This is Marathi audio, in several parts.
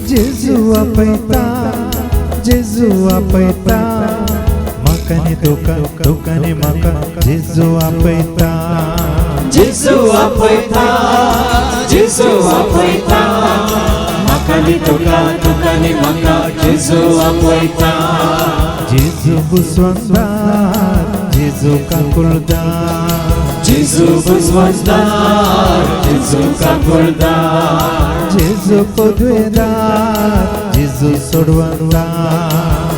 Jesu apaita, Jesu apaita, makane tukane maka, Jesu apaita, Jesu apaita, Jesu apaita, makane tukane maka, Jesu apaita. Jesu buswandar, Jesu kakuldar, Jesu buswandar, Jesu kakuldar, Jesu podvedar, Jesu sodwandar,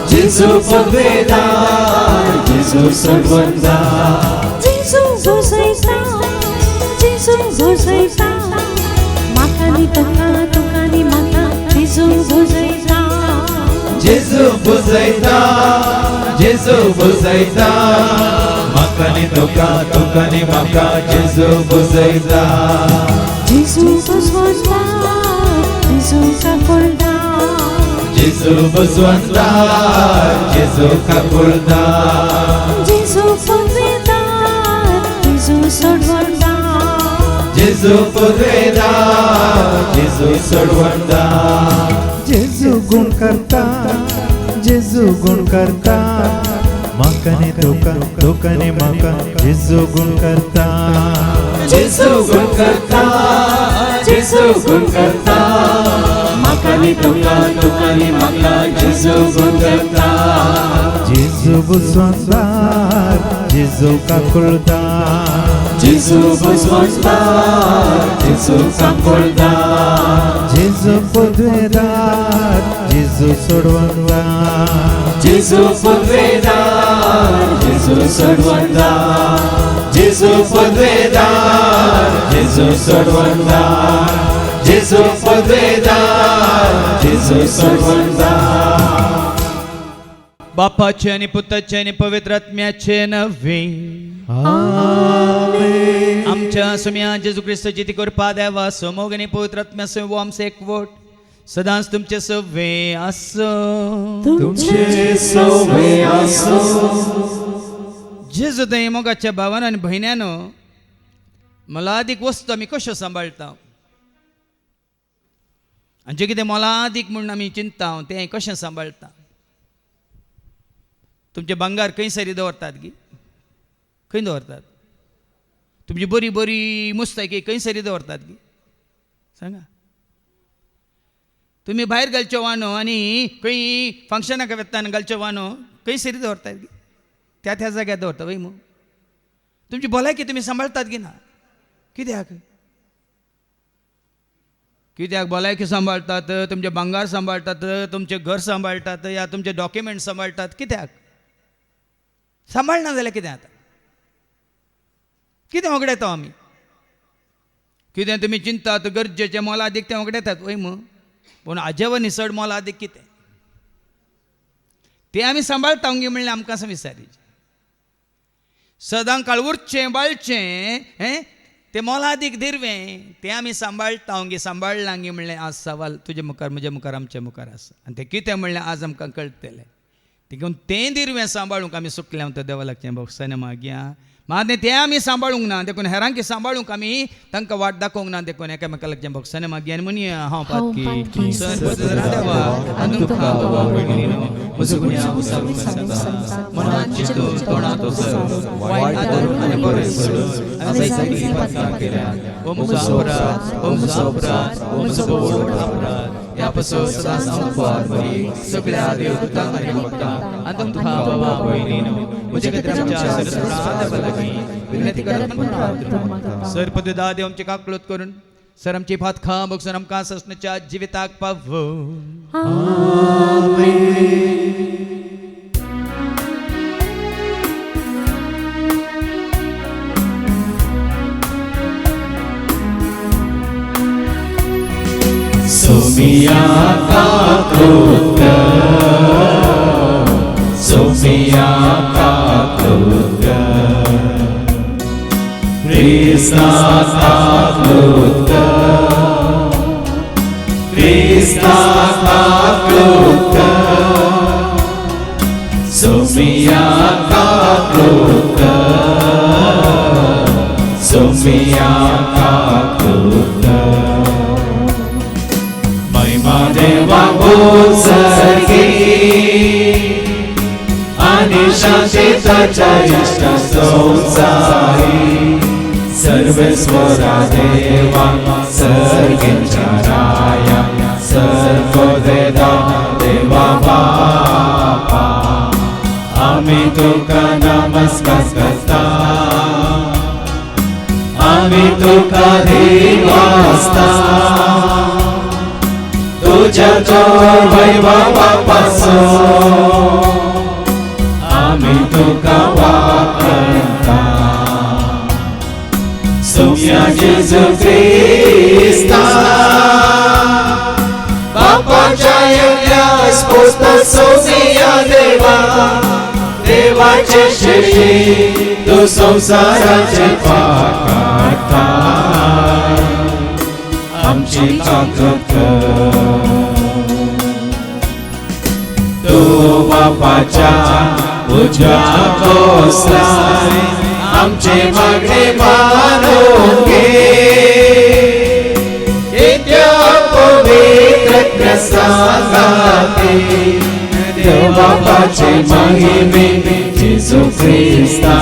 Jesu podvedar, Jesu sodwandar. Jesu busaita, Jesu busaita, makani tukani maka, Jesu busaita. Jesu busaita, Jesu busaita, makani tukani maka, Jesu busaita. Jesu buswandar, Jesu kakuldar, Jesu buswandar, Jesu kakuldar, Jesu podvedar, Jesu sodwandar, Jesu podvedar, Jesu sodwandar. Jesu gun karta, Jesu gun karta, makane tukane maka, Jesu gun karta, Jesu gun karta, Jesu gun karta, makani tukani maka, Jesu gun karta. Jesu buswandar, Jesu kakuldar, Jesu buswandar, Jesu kakuldar, Jesu podvedar, Jesu sodwandar, Jesu podvedar, Jesu sodwandar, Jesu podvedar, Jesu sodwandar, Jesu podvedar, Jesu sodwandar. बापाचे आणि पुत्राचे आणि पवित्र आत्म्याचे नव्हे. आमेन. आमच्या सुम्या जेजू ख्रिस्ताची ती कृपा द्यावा समोग आणि पवित्र आत्म्यासह व आमचे एकवट सदांच तुमचे सव्वे असो. तुमचे सव्वे असो. जेजू ते मोगाच्या भावानं आणि बहिण्यानं मला अधिक वस्तू आम्ही कशो सांभाळता आणि जे कितें मला अधिक म्हणून आम्ही चिंता ते कशें सांभाळता. तुमचे भांगार खंय सरी दवरतात गी खंय दवरतात. तुमची बरी बरी मुस्ताकी खंय सरी दवरतात गी सांगा. तुम्ही भायर घालच्यो वानो आनी खंय फंक्शनाक वेताना घालच्यो वानो खंय सरी दवरतात गी त्या जाग्यार दवरता वय मग. तुमची भलायकी तुम्ही सांभाळतात गी ना कित्याक कित्याक भलायकी सांभाळतात तुमचे भांगार सांभाळतात तुमचे घर सांभाळतात या तुमचे डॉक्युमेंट सांभाळतात कित्याक सांभाळना जाल्यार कितें आता कितें वगडयता आमी कितें तुमी चिंतात गरजेचें मोलादीक तें वगडयतात वय मग. पूण आजेव निसड मोलादीक कितें तें आमी सांबाळटा गे म्हणलें आमकां असं विचारीचें. सदां काळ उरचें बाळचें तें मोलादीक दिरवें तें आमी सांबाळटा गे सांबाळलां गे म्हणलें आज सवाल तुजे मुखार म्हजे मुखार आमचे मुखार आसा आनी तें कितें म्हणलें आज आमकां कळटलें. देखून तें दिरवें सांबाळूंक आमी सुकल्या तो देवा लागचें भोगसाने मागया. मागीर तें आमी सांबाळूंक ना देखून हेरांकी सांबाळूंक आमी तांकां वाट दाखोवंक ना देखून एकामेका लागचें भोगसाने मागया. आनी म्हणया हांव पातकी सर्वोदरा देवा आनी तुका बाबा भयणीनो म्हजो गुन्यांव विसारूंक नासता मनांत चिंतून तोंडांत उसर वायट आदरून आनी बरें सोडून आमी जायती पातकां केल्यात. ओ म्हजो अपराध ओ म्हजो अपराध ओ म्हजो बोड अपराध ह्या पासून सदांच हांव पार बरी सगळ्या देवदूतांक आनी भक्तांक आनी तुमकां बाबा भयणीनो म्हजे खातीर आमच्या सरस्वता देवा लागीं विनंती करप. सरपती दादेव आमची काकळूत करून सर आमची फात खा बगसून आमकां ससण्याच्या जिविताक पावो. Sofia Kakruta, Sofia Kakruta, Krishna Kakruta, Krishna Kakruta, Sofia Kakruta, Sofia Kakruta. Dewa संसर्गी आणि शांतीचा इष्ट संसारी सर्वेश्वरा देवा सर्गेच्या राया सर्ववेदा देवा बापा आम्ही तुका नमस्कार करता आम्ही तुका देवास्ता तुझ्या चोर वैभवापासून आम्ही तुका वापरता सोम्या जेजू ख्रिस्ता बापाच्या एकल्या स्फोट सोम्या देवा देवाचे शेषी तू संसाराचे पाप काढता आमची ताकद तू बापाच्या उजव्या कोसळी आमचे मागणे मानून घे नित्य पवित्र प्रसादाते देव बापाचे महिमे जेजू ख्रिस्ता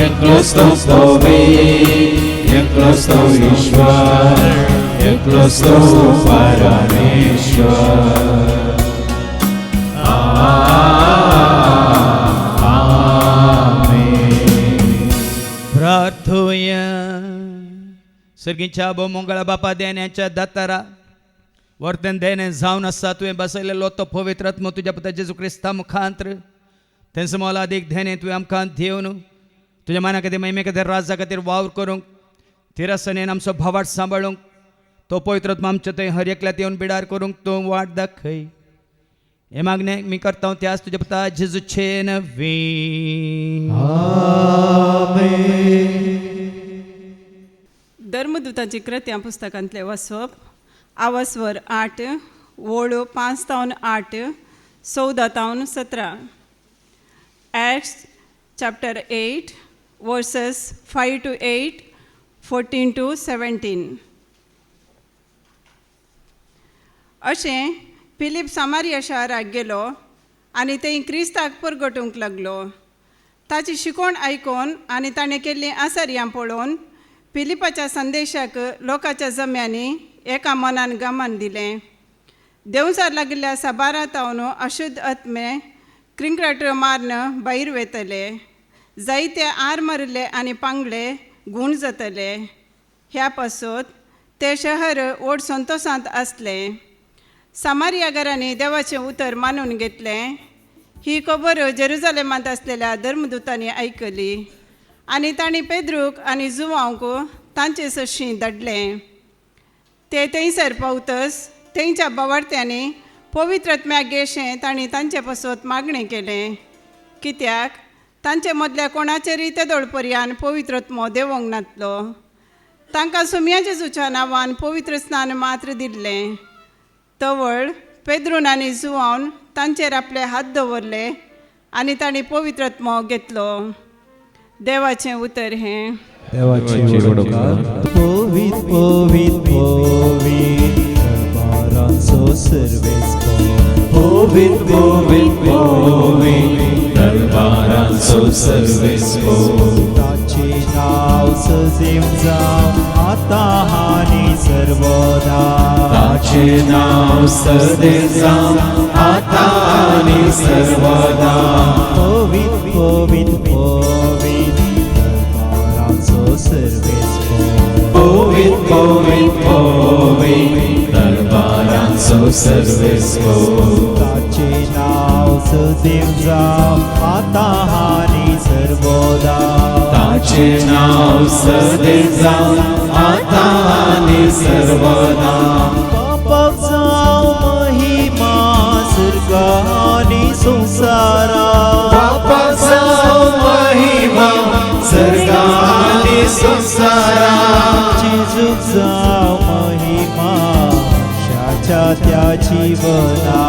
एकलोच तो पवित्र एकलोच तो ईश्वर एकलोच तो परमेश्वर प्रार्थूया सर्गीच्या मंगळा बापा देण्याच्या दातारा वर्तन देणे जावन आसा तुवें बसयलेलो तो पवित्र आत्मो तुज्या पुता जेजू क्रिस्ता मुखांतर तेंचो मोल अदीक देणे तुवें आमकां दिवन तुज्या मना खातीर महिमे खातीर राजा खातीर वावर करूंक तिरसनेन आमचो भावाट सांबाळूंक तो पवित्र आत्मा आमच्या थंय हर एकल्यात येवन बिडार करूंक तूं वाट दाखय हे मागणे मी करता त्याच तुझ्या पुता जेजूचे नवे धर्मदूताची कृत्यां पुस्तकांतले वसप आवस्वर 8 वळो 5-8 14-17 Acts chapter 8 verses 5-8 14-17 अशें फिलीप सामारिया शाराक गेलो आनी थंय क्रिस्ताक परगटूंक लागलो ताची शिकोण आयकून आनी ताणें केल्लीं आसार्यां पळोवन फिलिपाच्या संदेशाक लोकांच्या जम्यांनी एका मनान गमान दिलें देंवचार लागिल्ल्या साबारांतावन अशुद्ध आत्मे क्रिंकराट्यो मारन भायर वेतले जायते आर मारिल्ले आनी पांगले गूण जातले ह्या पासत ते शहर व्हड संतोशांत आसलें सामारिया घरांनी देवाचें उतर मानून घेतलें ही खबर जेरुजालेमांत आसलेल्या धर्मदूतांनी आयकली आनी तांणी पेद्रूक आनी जुवांक तांचे सशी धाडलें ते थंयसर पावतच थंयच्या बावार्थ्यांनी पवित्र आत्म्याक गेशें तांणी तांचे पासत मागणें केलें कित्याक तांचे मदल्या कोणाचेरय तेदोळ पर्यान पवित्र आत्मो देवोंक नातलो तांकां सोम्या जेजूच्या नांवान पवित्र स्नान मात्र दिल्लें तवळ पेद्रून आनी जुवान तांचेर आपले हात दवरले आनी तांणी पवित्र आत्मो घेतलो देवाचें उतर हें पोवीत पोवीत पोवीत दरबारांचो सर्वेस्को पोवीत पोवीत पोवीत दरबारांचो सर्वेस्को ताचे नांव सजीव जावं आतां आनी सर्वदा ताचे नांव सदैव जावं आतां आनी सर्वदा पोवीत पोवीत पोवीत दरबारांचो सर्वेस्को पोवीत पोवीत पोवीत दरबारांचो सर्वेस्को ताचे नांव सजीव जावं आतां आनी सर्वदा ताचे नांव सदैव जावं आतां आनी सर्वदा पापाक जावं महिमा सुर्गा आनी संवसारा बापाक जावं महिमा सर्गा आनी संवसारा जेजूक जावं महिमा शाच्या त्या जीवना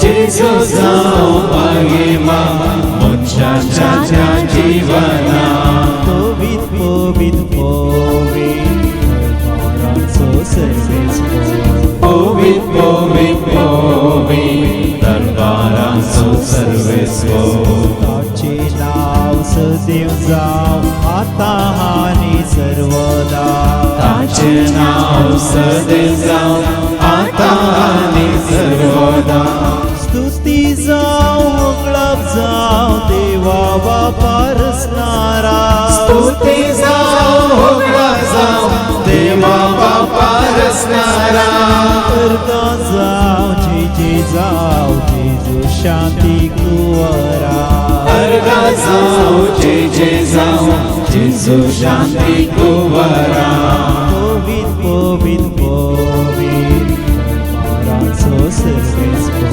जेजू जावं महिमा मनशाच्या त्या जीवना पोवीत पोवीत पोवीत दरबारांचो सर्वेस्को पोवीत पोवीत पोवीत ताचे नाव सदैव जावं आता आनी सर्वदा स्तुती जावं वगळप जावं देवा बापा रचणारा स्तुती जावं वगळप जावं देवा बापा रचणारा अर्गा जावं जे जावं जेजू शांती कुंवरा अर्गा जावं जे जावं जेजू शांती कुंवरा पवित पवित पवित दरबाराचो सर्वेस्पर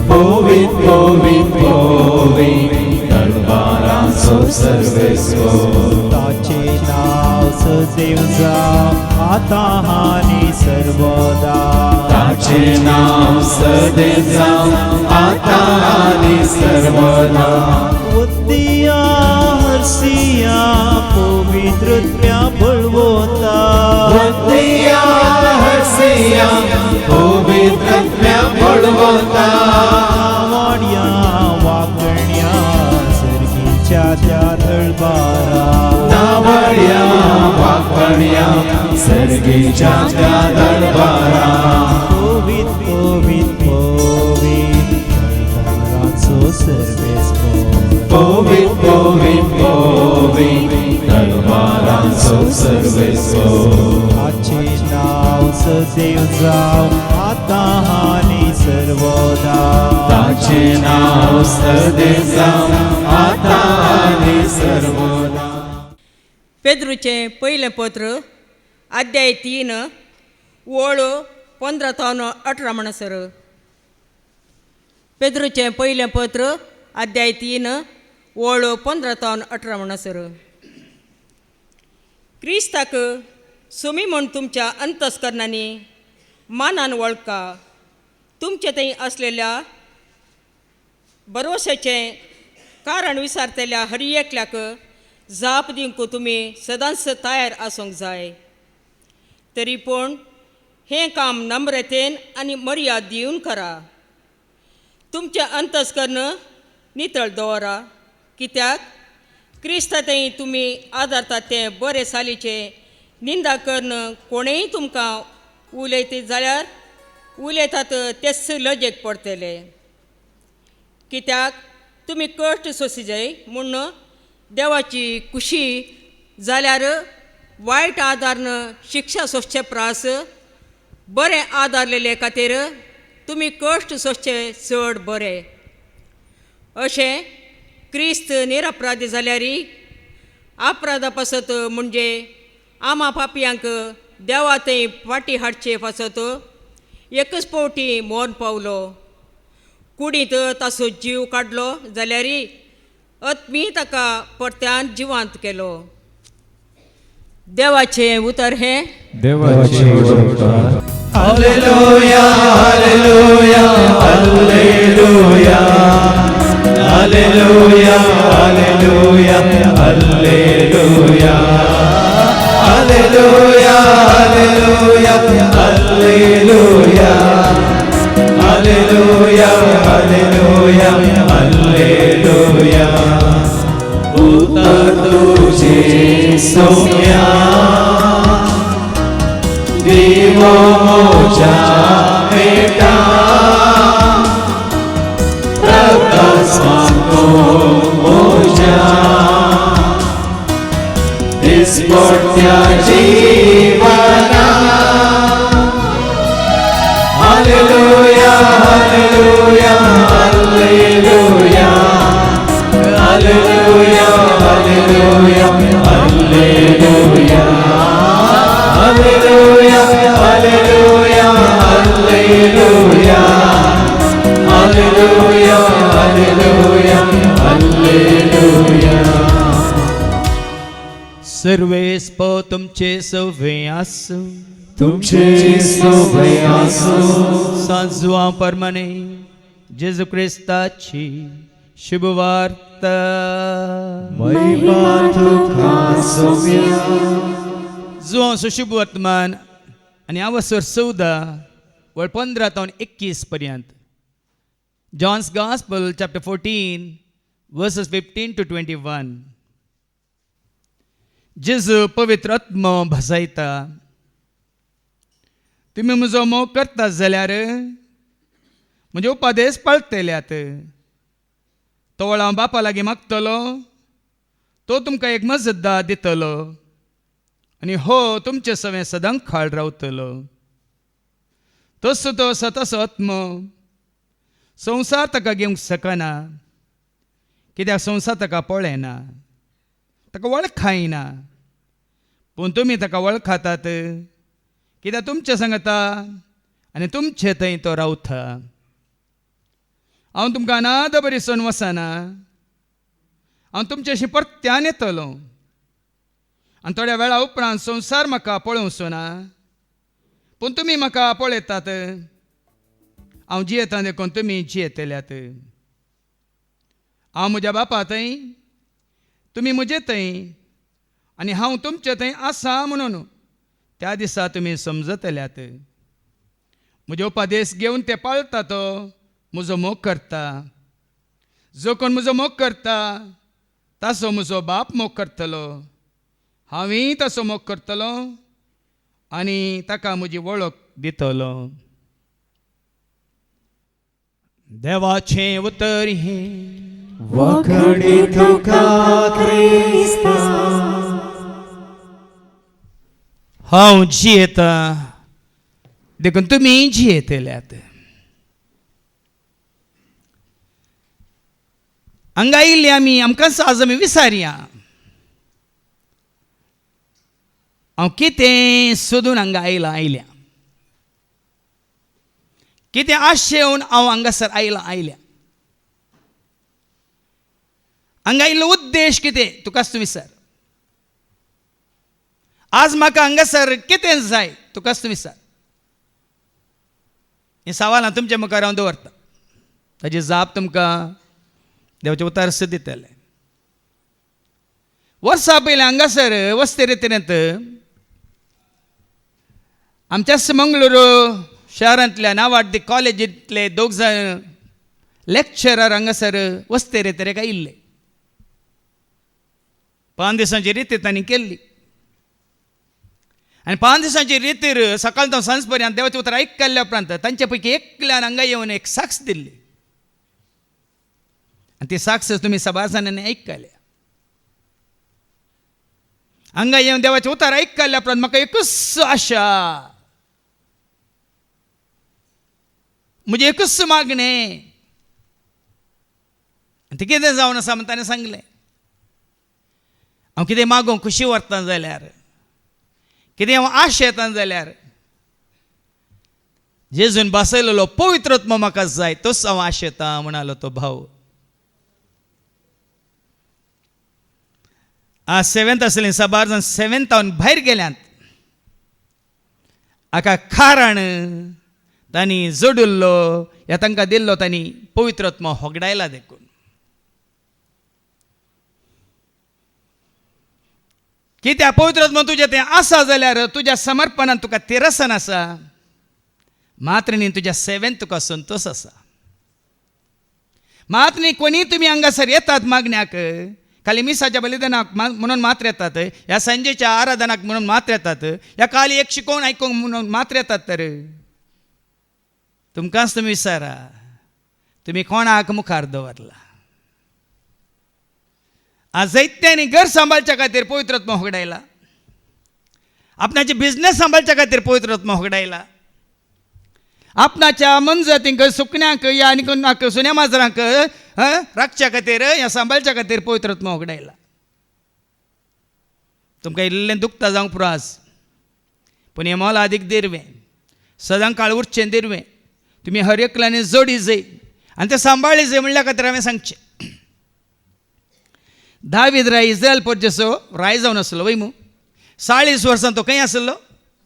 पवित पवित पवित दरबाराचो सर्वेस्वर ताचे नाव सदैव जावं आता आनी सर्वदा ताचे नाव सदैव जावं आता आनी सर्वदा उद्दिया हर्षिया पवित्रत्या बळवता वंदया हर्षया पवित्रत्या बळवता वाड्या वाकण्या सर्गीच्या त्या दळबारा नावड्या वाकण्या सर्गीच्या त्या दरबारा पवित पवित पवित दळबाराचो सर्वेस्पर पवित पवित पवित दरबाराचो सर्वेस्वर ताचे नाव सदैव जावं आता आनी सर्वदा ताचे नाव सदैव जावं आता आनी सर्वदा पेद्रूचे पयलें पत्र अध्याय 3 ओळ 15 ते 18 म्हणसर पेद्रूचे पयलें पत्र अध्याय 3 ओळ 15 ते 18 म्हणसर क्रिस्ताक सुमी म्हूण तुमच्या अंतस्करणांनी मानान वळखा तुमचे थंय असलेल्या भरवशाचें कारण विचारतल्या हर एकल्याक जाप दिवंक तुमी सदांच तयार आसूंक जाय तरी पूण हें काम नम्रतेन आनी मर्याद दिवन करा तुमचें अंतस्करण नितळ दवरा कित्याक क्रिस्ता थंय तुमी आदारतात तें बरे सालीचे निंदा करून कोणेय तुमकां उलयत जाल्यार उलयतात तेच लजेक पडटले कित्याक तुमी कश्ट सोंसी जाय म्हूण देवाची खुशी जाल्यार वायट आदारन शिक्षा सोंसचे प्रास बरें आदारलेले खातीर तुमी कश्ट सोंसचे चड बरें अशें क्रिस्त निरपराधी जाल्यार अपराधा पासत म्हणजे आमा पापयांक देवा थंय फाटी हाडचे पासत एकच फावटी मोन पावलो कुडींत ताचो जीव काडलो जाल्यार आत्मी ताका परत्यान जिवंत केलो देवाचें उतर हें देवाचे उतर hallelujah hallelujah hallelujah hallelujah hallelujah hallelujah hallelujah hallelujah hallelujah hallelujah hallelujah hallelujah उतर तुझे सौम्या देवो मोजा बेटा प्रकाश मांगो मोजा दिसपट्या जीवना hallelujah hallelujah hallelujah hallelujah hallelujah hallelujah hallelujah hallelujah hallelujah hallelujah hallelujah hallelujah सर्वेस्प तुमचे सवे आसू तुमचे सोबे आसो सांजुआ परमने जेजू क्रिस्ताची शुभवार्ता महिमा तुका सौम्या जुआ शुभ वर्तमान आणि अवसर 14 व 15 ते 21 पर्यंत John's gospel chapter 14 verses 15 to 21 जेजू पवित्र आत्मा भसायता तुम्ही म्हजो मोग करतात जाल्यार म्हणजे उपादेश पाळटल्यात. तो वळ हांव बापा लागीं मागतलो, तो तुमकां एक मजतदार दितलो आनी हो तुमचे सवें सदां खाळ रावतलो. तसो तो सतसो आत्मो संवसार ताका घेवंक शकना, कित्याक संवसार ताका पळयना, ताका वळखायना. पूण तुमी ताका वळखातात, कित्याक तुमचे सांगता आनी तुमचे थंय तो रावता. हांव तुमकां अनाद बरी सोन वसना, हांव तुमचेशी परत्यान येतलो. आनी थोड्या वेळा उपरांत संवसार म्हाका पळोवचो ना, पूण तुमी म्हाका पळयतात. हांव जियेता देखून तुमी जियेतल्यात. हांव म्हज्या बापा थंय, तुमी म्हजे थंय, आनी हांव तुमचे थंय आसा म्हणून त्या दिसा तुमी समजतल्यात. म्हजे उपदेश घेवन ते पाळटा तो म्हजो मोग करता. जो कोण म्हजो मोग करता ताचो म्हजो बाप मोग करतलो. हांवूय तसो मोग करतलो आनी ताका म्हजी वळख दितलो. देवाचें उतर हें वखडी तुका क्रिस्ता. हांव जियेता देखून तुमी जियेतल्यात. हांगा आयिल्ले आमकां आज आमी विचारया, हांव कितें सोदून हांगा आयल्या, कितें आशेवन हांव हांगासर आयल्या. हांगा आयिल्लो उद्देश कितें तुकाच तूं विचार. आज म्हाका हांगासर कितें जाय तुकाच तूं विचार. हे सवाल हांव तुमच्या मुखार हांव दवरता, ताजे जाप तुमकां देवाचे उतर दितले. वर्सां पयलीं हांगासर वस्ते रितींत आमच्याच मंगळूरू शहरांतल्या नावाडी कॉलेजींतले 2 जाण लेक्चरर हांगासर वस्ते रितीरेक आयिल्ले. 5 दिसांची रिती तांणी केल्ली आनी 5 दिसांची रितीर सकाळ तो सांज पर्यंत देवाचें उतर आयकल्या उपरांत तांचे पैकी एकल्यान हांगा येवन एक साक्ष दिल्ली. आनी ती साक्ष तुमी सगळ्या जाणांनी आयकल्या. हांगा येवन देवाचें उतर आयकल्या उपरांत म्हाका एकूच आशा, म्हजें एकूच मागणें, तें कितें जावन आसा म्हण ताणें सांगलें. हांव कितें मागूंक खुशी व्हरता जाल्यार, कितें हांव आश येता जाल्यार जेजून बसयलेलो पवित्र आत्मो म्हाका जाय, तोच हांव आश येता म्हणालो तो भाव. आज 7th आसलें, साबार जाण 7th भायर गेल्यांत. हाका कारण तांणी जोडिल्लो ह्या तांकां दिल्लो तांणी पवित्र आत्मो होगडायला देखून. कित्याक पवित्र आत्मो तुजें तें आसा जाल्यार तुज्या समर्पणान तुका तिरसन आसा, मात्र न्ही तुज्या सेवेन तुका संतोश आसा. मात न्ही कोणी तुमी हांगासर येतात मागण्याक, खाली मिसाच्या बलिदानाक म्हणून मात्र येतात, ह्या संजेच्या आराधनाक म्हणून मात्र येतात, ह्या खाली एक शिकोवन आयकूंक म्हणून मात्र येतात, तर तुमकांच तुमी विचारा तुमी कोणाक मुखार दवरला. आज जायत्यांनी घर सांबाळच्या खातीर पवित्र आत्मो होगडायला, आपणाचे बिझनेस सांबाळच्या खातीर पवित्र आत्मो होगडायला, आपणाच्या मनजातींक सुकण्यांक या आनी सुन्या माजरांक राखच्या खातीर ह्या सांबाळच्या खातीर पवित्र आत्मो होगडायला. तुमकां इल्लें दुखता जावंक पुरो आज, पूण हें मोल अदीक दिरवें, सदां काळ उरचें दिरवें. तुमी हर एकल्यानी जोडी जाय आनी तें सांबाळ्ळी जाय म्हणल्या खातीर हांवें सांगचें. दावीद राय इस्रायल परदेसो राय जावन आसलो वय मू. 40 वर्सां तो खंय आसलो,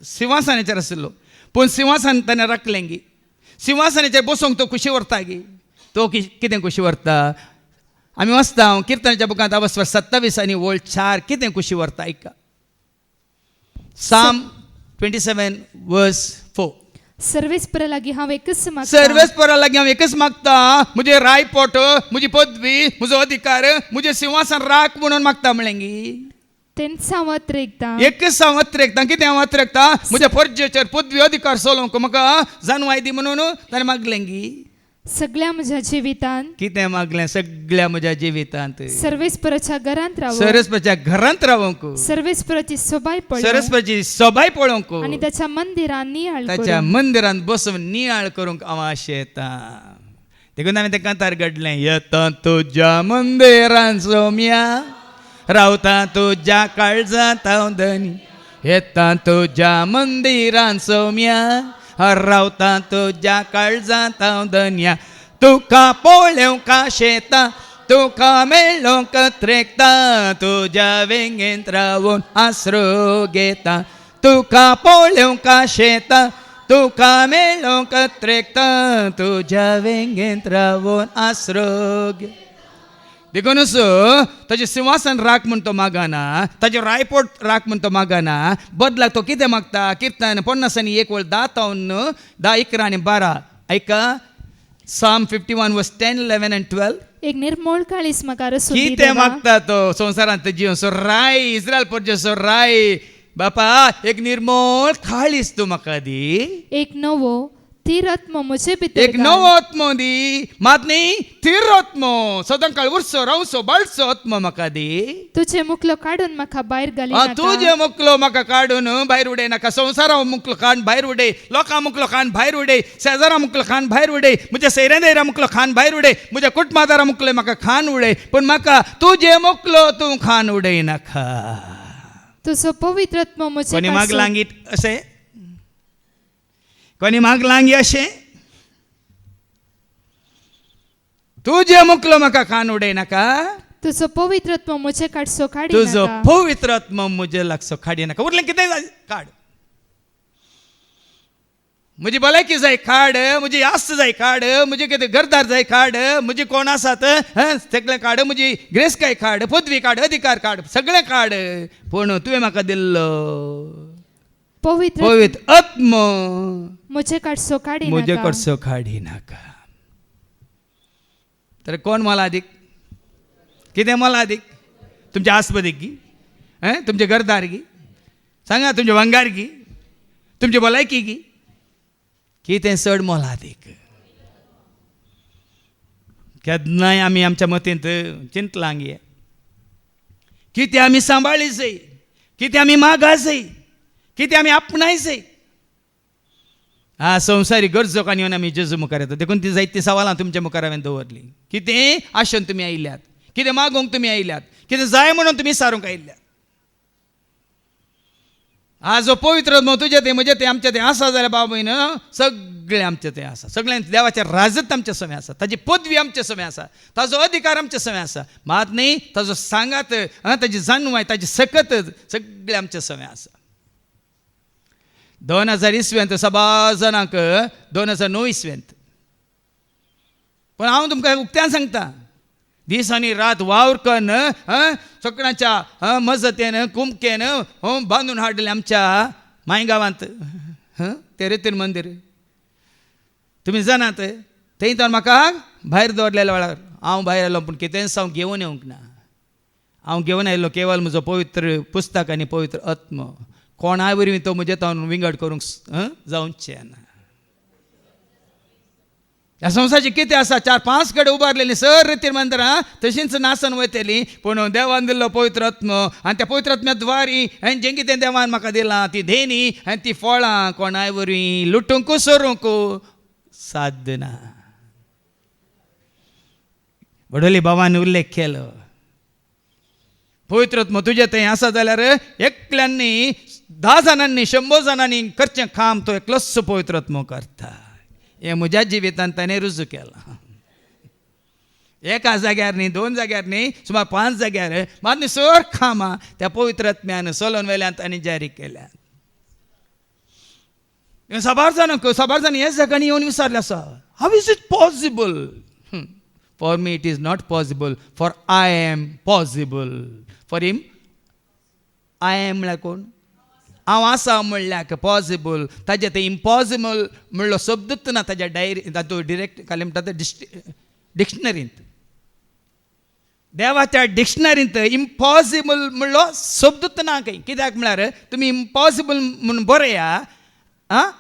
सिंहासनाचेर आसलो, पूण सिंहासन ताणें राखलें गी. सिंहासनाचेर बसूंक तो खुशी व्हरता गी. तो कितें खुशी व्हरता, आमी वाचता किर्तनाच्या बुकांत अवस्थ 27 आनी वोळ 4 कितें खुशी व्हरता आयका. Psalm 27 verse 4. सर्वेस्परा लागीं हांव एकच मागतां, सर्वेस्परा लागीं हांव एकच मागता, म्हजे रायपोट, म्हजी पदवी, म्हजो अधिकार, म्हजें सिंहासन राख म्हणून मागता म्हणलें गी. तेंचा वत रेखता एकच वत रेखता कितें वत रेखता म्हज्या फर्जेचेर पदवी अधिकार सोलोवंक म्हाका जानवाय दी म्हणून ताणें मागलेंगी सगळ्या म्हज्या जिवितान कितें मागलें सगळ्या म्हज्या जिवितांत सर्वेस्पराच्या घरांत राव सरस्वतीच्या घरांत रावंक सर्वेस्पराची सोबाय पळोवंक सरस्वतीची सभाय पळोवंक आणि त्याच्या मंदिरान नियाळ ताच्या मंदिरांत बसून नियाळ करूंक हांव आशें येता देखून हांवें तें कांतार घडलें येता तुज्या मंदिरांत सोम्या रावता तुज्या काळजांत हांव धनी येता तुज्या मंदिरांत सोम्या रावता तुज्या काळजांत हांव धन्या तुका पळोवंक आशेता तुका मेळोवंक त्रेकता तुज्या वेंगेंत रावून आसरो घेता तुका पळोवंक आशेता तुका मेळोवंक त्रेकता तुज्या वेंगेंत रावून आसरो घे देखूनच ताजें सिंहासन राख म्हण तो मागना ताजें रायपोट राख म्हण तो मागना बदलाक तो कितें मागता किर्तन 50:1 10, 11 आणि 12 ऐका Psalm 51 verse 10, 11 and 12 एक निर्मळ काळीस म्हाका रसून दी कितें देवा. मागता तो संवसारांत जीवन सो राय इस्रायल परजे सो राय बापा एक निर्मळ काळीस तूं म्हाका दी एक नवो तीरत्म म्हजे भितर एक नवो आत्मो दी मात न्ही थिर आत्मो सदां काळ उरसो रावसो बाळसो आत्मो म्हाका दी तुझे मुखलो काढून म्हाका भायर घाली तुझे मुखलो म्हाका काडून भायर उडय नाका संवसारा मुखलो काडून भायर उडय लोकां मुखलो काडून भायर उडय शेजारा मुखलो काडून भायर उडय म्हज्या सैऱ्यांदेरा मुखलो खान भायर उडय म्हज्या कुटुंबादारा मुखले म्हाका खान उडय पूण म्हाका तुझे मुखलो तूं खान उडय नाका तुझो पवित्रत्म म्हजे कोणी माग काडसो. लांगीत अशें कोणी माग लांगी अशें तुझे मुखलो म्हाका खान उडय नाका तुझो पवित्रत्म म्हजे काडसो काडी तुजो नाका. पवित्र आत्मा म्हजे लागसो काडी नाका उरलें कितें काड म्हजी भलायकी जाय काड म्हजी आस्त जाय काड म्हजे कितें घरदार जाय काड म्हजे कोण आसात सगळें काड म्हजी ग्रेस्काय काड पदवी काड अधिकार काड सगळें काड पूण तुवें म्हाका दिल्लो पवित्र आत्मा म्हजे काडसो काडी म्हजे नाका. कडसो काडी नाका तर कोण मला अधिक कितें मला अधिक तुमचे आस्पदीक गी तुमचे घरदार गी सांगा तुमचे वांगार गी तुमची भलायकी गी कितें चड मोला अधिक केन्नाय आमी आमच्या मतींत चिंतलां गे कितें आमी सांबाळी जाय कितें आमी मागा जाय कितें आमी आपणाय जाय संवसारी गरजोक आनी येवन आमी जेजू मुखार येता देखून ती जायती सवालां तुमच्या मुखार हांवें दवरली कितें आशेन तुमी आयल्यात कितें मागोवंक तुमी आयल्यात कितें जाय म्हणून तुमी सारूंक आयल्यात आज जो पवित्र तुजें तें म्हजें तें आमचें तें आसा जाल्यार बाबा सगळें आमचें तें आसा सगळें देवाचें राजत आमचे समें आसा ताजी पदवी आमचे समें आसा ताजो अधिकार आमचे समें आसा मात न्ही ताजो सांगात ताजी जाणवाय ताजी सकत सगळें आमचे समें आसा 2020 सभा जाणांक 2009 पण हांव तुमकां उक्त्यान सांगता दीस आनी रात वावर करून सगळ्यांच्या मजतेन कुमकेन बांदून हाडले आमच्या मायगांवांत तें रितीन मंदीर तुमी जाणात थंय तर म्हाका भायर दवरलेल्या वेळार हांव भायर आयलो पूण कितेंच हांव घेवन येवंक ना हांव घेवन आयलो केवळ म्हजो पवित्र पुस्तक आनी पवित्र आत्मा कोणाय वरवीं तो म्हजे तावन विंगड करूंक जावचें ना ह्या संवसाराची कितें आसा 4-5 कडेन उबारलेलीं सर रितीन मंदिरां तशींच नासन वयतलीं पूण देवान दिल्लो पवित्र आत्मा आनी त्या पवित्र आत्म्या द्वारी आनी जें कितें देवान म्हाका दिलां ती देणी आनी ती फळां कोणाय वरवीं लुटूंक सोरूंक साध्य ना वडोली बाबान उल्लेख केलो पवित्र आत्मा तुजें थंय आसा जाल्यार एकल्यांनी 10 जाणांनी 100 जाणांनी करचें काम तो एकलोच पवित्र आत्मा करता हें म्हज्या जिवितांत ताणें रुजू केलां एका जाग्यार न्ही 2 जाग्यार न्ही सुमार 5 जाग्यार मात न्ही सर कामां त्या पवित्र आत्म्यान चलोवन वेल्यान ताणें जारी केल्यात साबार जाण ह्याच जाग्यांनी येवन विचारले आसा how is it possible for me it is not possible for I am possible for him I am म्हळ्यार कोण हांव आसा म्हणल्यार पॉसिबल ताजें तें इम्पॉसिबल म्हणलो शब्दूच ना ताज्या डायरी तातूंत डिरेक्ट काले म्हणटा डिक्शनरींत देवाच्या डिक्शनरींत इम्पॉसिबल म्हणलो शब्दूच ना काही. कित्याक म्हळ्यार तुमी इम्पॉसिबल म्हणून बरया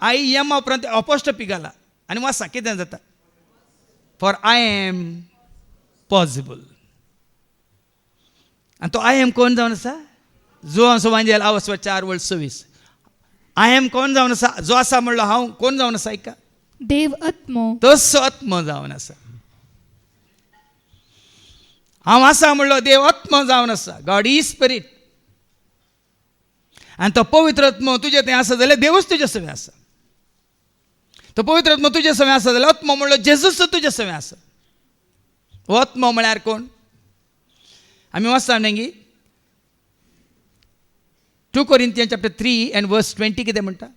IM उपरांत अपॉस्ट्रोफी घाला आनी वाचा कितें जाता. For I am possible. आनी तो IM कोण जावन आसा. जो असो वांजेल आवस्व 4:26. IM कोण जावन आसा. जो आसा म्हणलो हांव कोण जावन आसा. ऐका देव आत्मो. तसो आत्मो जावन आसा. हांव आसा म्हणलो देव आत्मो जावन आसा. God is spirit. आनी तो पवित्र आत्मो तुजे थंय आसा जाल्यार देवूच तुजे सवे आसा. तो पवित्र आत्मो तुजे सवे आसा जाल्यार आत्मो म्हणलो जेजूच तुजे सवे आसा. हो आत्मो म्हळ्यार कोण. आमी वाचता न्ही 2 Corinthians chapter 3 and verse 20 कितें म्हणटा.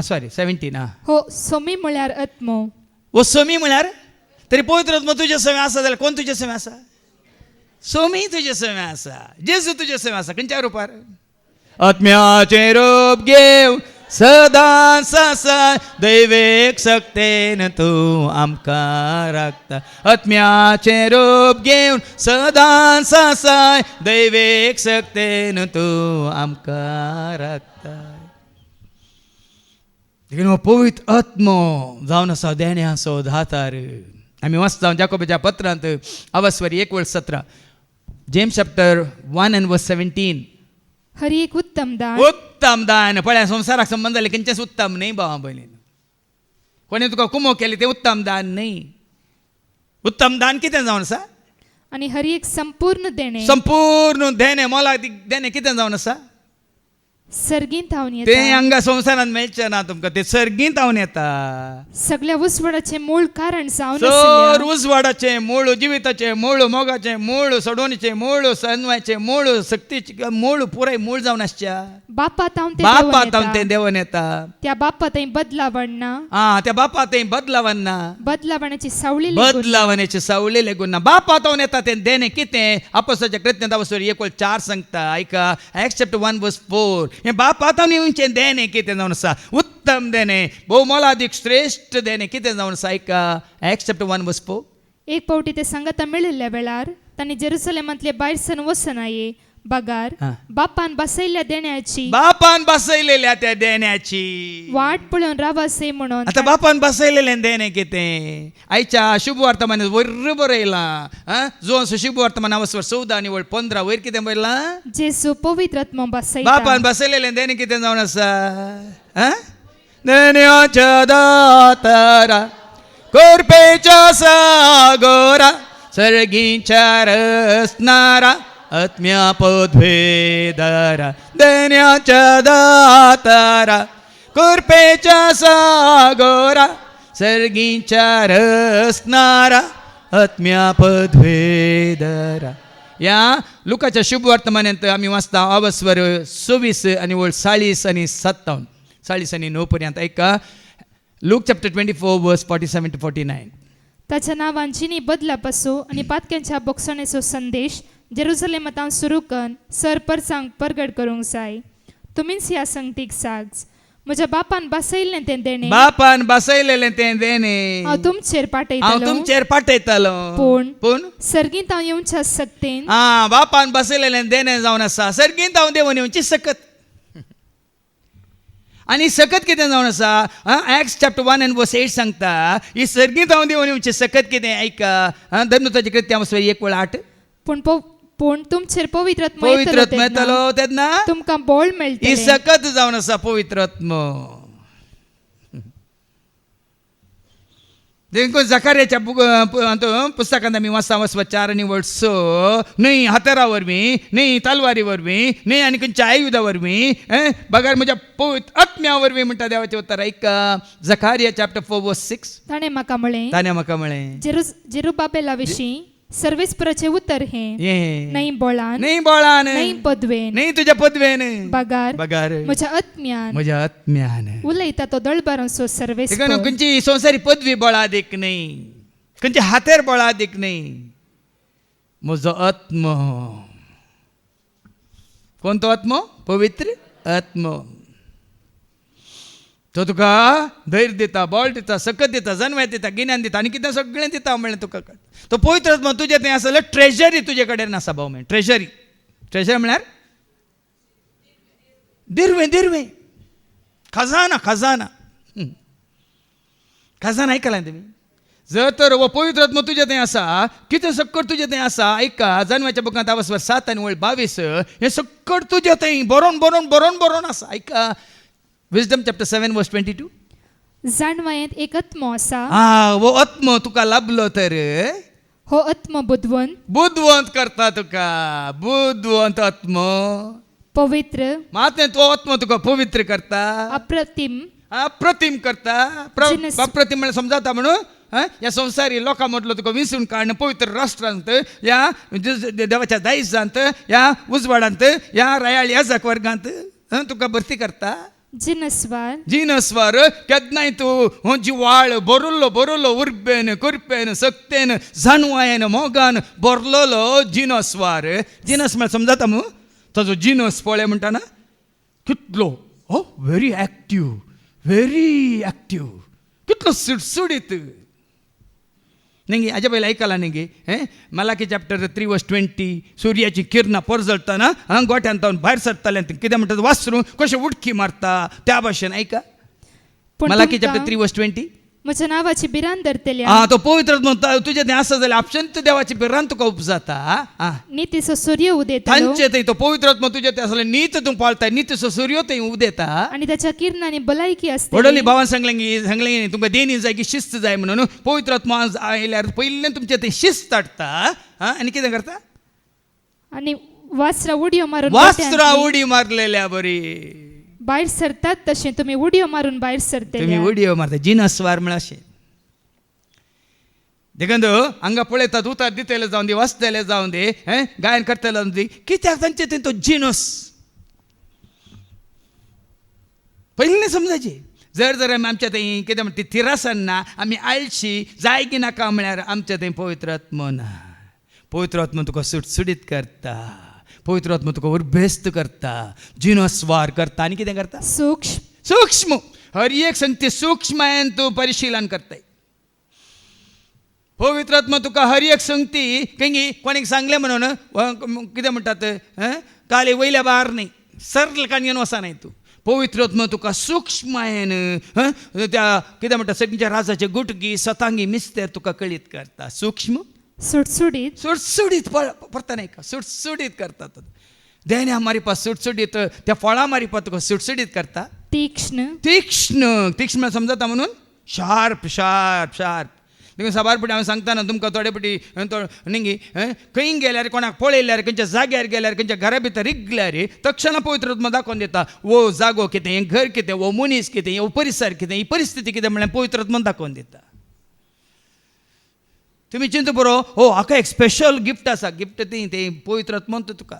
सॉरी 17. हो सोमी म्हळ्यार आत्मो. वो सोमी म्हळ्यार तरी पवित्र आत्मो तुजे सवे आसा जाल्यार कोण तुजे सवे आसा. सोमी तुजे सवे आसा. जेजू तुजे सवे आसा. खंयच्या रुपार. आत्म्याचे रूप घेव सदां ससाय दैवेक शक्तीन तूं आमकां राखता. आत्म्याचे रूप घेवन सदां ससाय दैवेक शक्तीन तूं आमकां राखता. देखीन हो पवित्र आत्मो जावन आसा देण्याचो दातार. आमी वाचता जाकोबाच्या पत्रांत अवस्वरी 1:17. James chapter 1 and verse 17. Hari एक उत्तम दान. उत्तम दान. पळया संवसाराक संबंध जाले खंयचेच उत्तम न्ही भावा भयणीन. कोणी तुका कुमो केली ते उत्तम दान न्ही. उत्तम दान कितें जावन आसा. आणि हरी एक संपूर्ण देणे. संपूर्ण देणे मोलादीक देणे कितें जावन आसा. सर्गींत हावन ते येता. हांगा संवसारांत मेळचें ना तुमकां. ते सर्गींत हावन येता. सगळ्या उसवडाचे मूळ कारण जावन सर आसल्या उजवाडाचें मूळ जिविताचें मूळ मोगाचें मूळ सोडवणीचें मूळ सन्वायचें मूळ सक्तीचें मूळ पुराय मूळ जावन आसच्या. बापात हांव ते बापात देवून हांव ते येता. देंवन येता. त्या बापात बदलावण ना. त्या बापात बदलावन ना. बदलावण्याची सावळी लेगून. बदलावण्याची सावळी लेगून ना. बापात हांव येता तें देणे कितें. अपोस्तलाच्या कृत्यांत अवस्वरी 1:4 सांगता. ऐका Acts chapter 1 verse 4. हे बापात हांव येवचें देणे कितें जावन आसा. उत्तम देणे भोव मोलादीक श्रेष्ठ देणे कितें जावन आसा. ऐका Acts chapter 1 verse 4. एक पावटी ते सांगता मेळिल्ल्या वेळार तांणी जेरुसलेमांतले भायर सन वचनाये. बगार बापान बसयल्ल्या देण्याची बापान बसयलेल्या त्या देण्याची वाट पळोवन रावासे म्हणून. आता बापान बसयलेलें देणे कितें. आयच्या शुभ वर्तमानांत वयर बरयलां. जो असो शुभ वर्तमान अवस्वर 14 आणि 15 वयर कितें बरयलां. जेसू पवित्र आत्मो बसयता. बापान बसयलेलें देणे कितें जावन आसा. देण्याच्या दातारा कोरपेच्या सागोरा सर्गीच्या रसनारा आत्म्या पदवेदारा. देण्याच्या दातारा कृपेच्या सागोरा सर्गीच्या रसनारा आत्म्या पदवेदारा. या लुकाच्या शुभ वर्तमानांत आमी वाचता अवस्वर 26 आणि 40 आणि 57 40 आणि 9 पर्यंत. ऐका लूक चॅप्टर 24 verse 47 to 49. ताच्या नांवान जिनी बदला पासो आणि पातक्यांच्या बोगसणेचो संदेश जेरुसलेमांत सुरू करून सर परसांग परगट करूंक जाय. तुमीच ह्या संगतीक साग. म्हज्या बापान बसयल्लें तें देणे. बापान बसयलेलें तें देणे हांव तुमचेर हांव पाठयतलो. तुमचेर पाठयतलो. पूण सर्गींत हांव येवच्या सक्तेन. बापान बसयलेलें देणे जावन आसा. सर्गींत हांव देंवन येवची सकत. आनी सकत कितें जावन आसा. Acts chapter 1 and verse 8 सांगता ही सर्गींत हांव देंवन येवची सकत कितें. ऐका धर्मदूताची कृत्यां अवस्वर 1:8. पूण तुमचेर पवित्र आत्मो पवित्र आत्मो येतलो तेन्ना तुमकां बोळ ही मेळटलें. सकत जावन आसा पवित्र आत्मो. देखून जकार्याच्या पुस्तकांत आमी वाचता अवस्वर 4 आणि 6. न्हय हातेरा वरवीं न्हय तलवारी वरवीं न्हय आनी खंयच्या आयुधा वरवीं बगार म्हज्या पवित्र आत्म्या वरवीं म्हणटा देवाचें उतर. ऐका जकार्या चॅप्टर 4 verse 6. ताणें म्हाका म्हळें जेरुबाबेला विशीं सर्वेस्पराचें उतर हें. न्हय बोळान न्हय पदवेन न्हय तुज्या पदवेन बगार म्हज्या आत्म्यान उलयता तो दळबारांचो सर्वेस्पर. खंयची संवसारी पदवी बळादीक न्हय. खंयचे हातेर बळादीक न्हय. म्हजो आत्मो. कोण तो आत्मो. पवित्र आत्मो. तो तुका धैर्य दिता, बळ दिता, सकत दिता, जन्माय दिता, गिन्यान दिता आनी कितें सगळें दिता म्हणलें तुका. तो पवित्र आत्मा तुजें तें आसा जाल्यार ट्रेजरी तुजे कडेन आसा भाऊ. म्हण ट्रेजरी. ट्रेजरी म्हळ्यार दिर्वें. दिर्वें, खजाना. खजाना. खजाना आयकलां तुमी? जर तर हो पवित्र आत्मा तुजें तें आसा, कितें सकट तुजें तें आसा, ऐका जन्माच्या बुकांत 7 आनी 22 हें सकट तुजें तें बरोवन बरोवन बरोवन बरोवन आसा. ऐका विजडम चॅप्टर 7 वर्स 22. जाणवायेंत एक आत्मो आसा, वो आत्मो तुका लाभलो तर हो आत्मो बुद्धवंत करता तुका. बुद्धवंत आत्मो पवित्र, मात तो आत्मो तुका पवित्र करता, अप्रतिम, अप्रतिम करता. जिनस- अप्रतिम म्हणजे समजाता म्हणून या संसारी लोकांमधलो तुका विसरून काडणं पवित्र राष्ट्रांत, या देवाच्या दायजांत, या उजवाडांत, या रायाळ या वर्गांत तुका भरती करता. जिनस्वार, जिनस्वार केन्नाय तूं जिवाळ बरोल्लो उर्बेन कुरपेन सक्तेन जाणवायेन मोगान बरलोलो जिनस्वार. जिनस म्हळ्यार समजाता मू ताजो जिनस पळय म्हणटा ना कितलो व्हेरी एक्टिव्ह, कितलो सुटसुडीत. न्ही हाज्या पयलीं आयकलां न्ही मलाकी चॅप्टर 3 वर्स 20 सुर्याची किरणां परजळटना गोठ्यान तावन भायर सरताले कितें म्हणटा वासरू कशें उडकी मारता त्या भाशेन. ऐका पूण मलाकी तुमकां चॅप्टर 3 वर्स 20. म्हज्या नांवाची बिरान धरतल्या तो पवित्र तुजें तें आसा जाल्यार आपशंत देवाची बिरान तुका उपजाता. नितीचो सूर्य उदेतालो तांचे थंय तो पवित्र आत्मा तुजें तें आसलें नीत तूं पाळटाय, नितसो सूर्य थंय उदेता. आनी ताच्या किरणांनी भलायकी वडोली आसतली. भावान सांगलें तुमकां देनी जाय की शिस्त जाय म्हणून. पवित्र आत्मा आयल्यार पयलें तुमचें तें शिस्त हाडटा आनी कितें करता. आनी वासरां उडयो मारून वास्त्रां गोठ्यांतली उडी मारलेल्या बरी. भायर सरतात तशें तुमी उडयो मारून भायर तुम्ही सरतले. उडयो मारता जिनस्वार म्हळ्यार अशें. देखंद हांगा पळयतात उतार दितेले जावन दी, वाचतेले जावन दी, गायन करतले जावन दी, कित्याक तांचे थंय तो जिनस पयलीं समजायचे. जर आमी आमच्या थंय कितें म्हणटा तिरासन ना, आमी आळशी जाय की नाका म्हळ्यार आमच्या थंय पवित्र आत्मो ना. पवित्र आत्मा तुका सुटसुडीत करता, पवित्र आत्मा तुका उर्बेस्त करता, जिनस्वार करता आनी कितें करता सूक्ष्म. हर एक संगती सूक्ष्मायेन तूं परिशीलन करताय. पवित्र आत्मा तुका हर एक संगती केंगी कोणीक सांगलें म्हणून कितें म्हणटात काले वयल्या भार न्ही सरल काणयेन वसा न्ही तूं. पवित्र आत्मा तुका सूक्ष्मायेन त्या कितें म्हणटा सगळ्यांच्या राजाचे गुटगी सतांगी मिस्तेर तुका कळीत करता. सूक्ष्म सुटसुडीत पडता न्ही का सुटसुडीत करता. देण्या मारिपा सुटसुडीत, त्या फळां मारिपा तुका सुटसुडीत करता. तीक्ष्ण समजता म्हणून शार्प. देखून साबार पटी हांवें सांगतना तुमकां थोडे पटी न्ही खंय गेल्यार कोणाक पळयल्यार खंयच्या जाग्यार गेल्यार खंयच्या घरा भितर रिगल्यार तक्षण पवित्र आत्मा दाखोवन दिता. वो जागो कितें, हें घर कितें, वो मनीस कितें, वो परिसर कितें, ही परिस्थिती कितें म्हळ्यार पवित्र आत्मा दाखोवन दिता. तुमी चिंत बरो हाका एक स्पेशल गिफ्ट आसा. गिफ्ट तें पवित्र आत्मा तुका.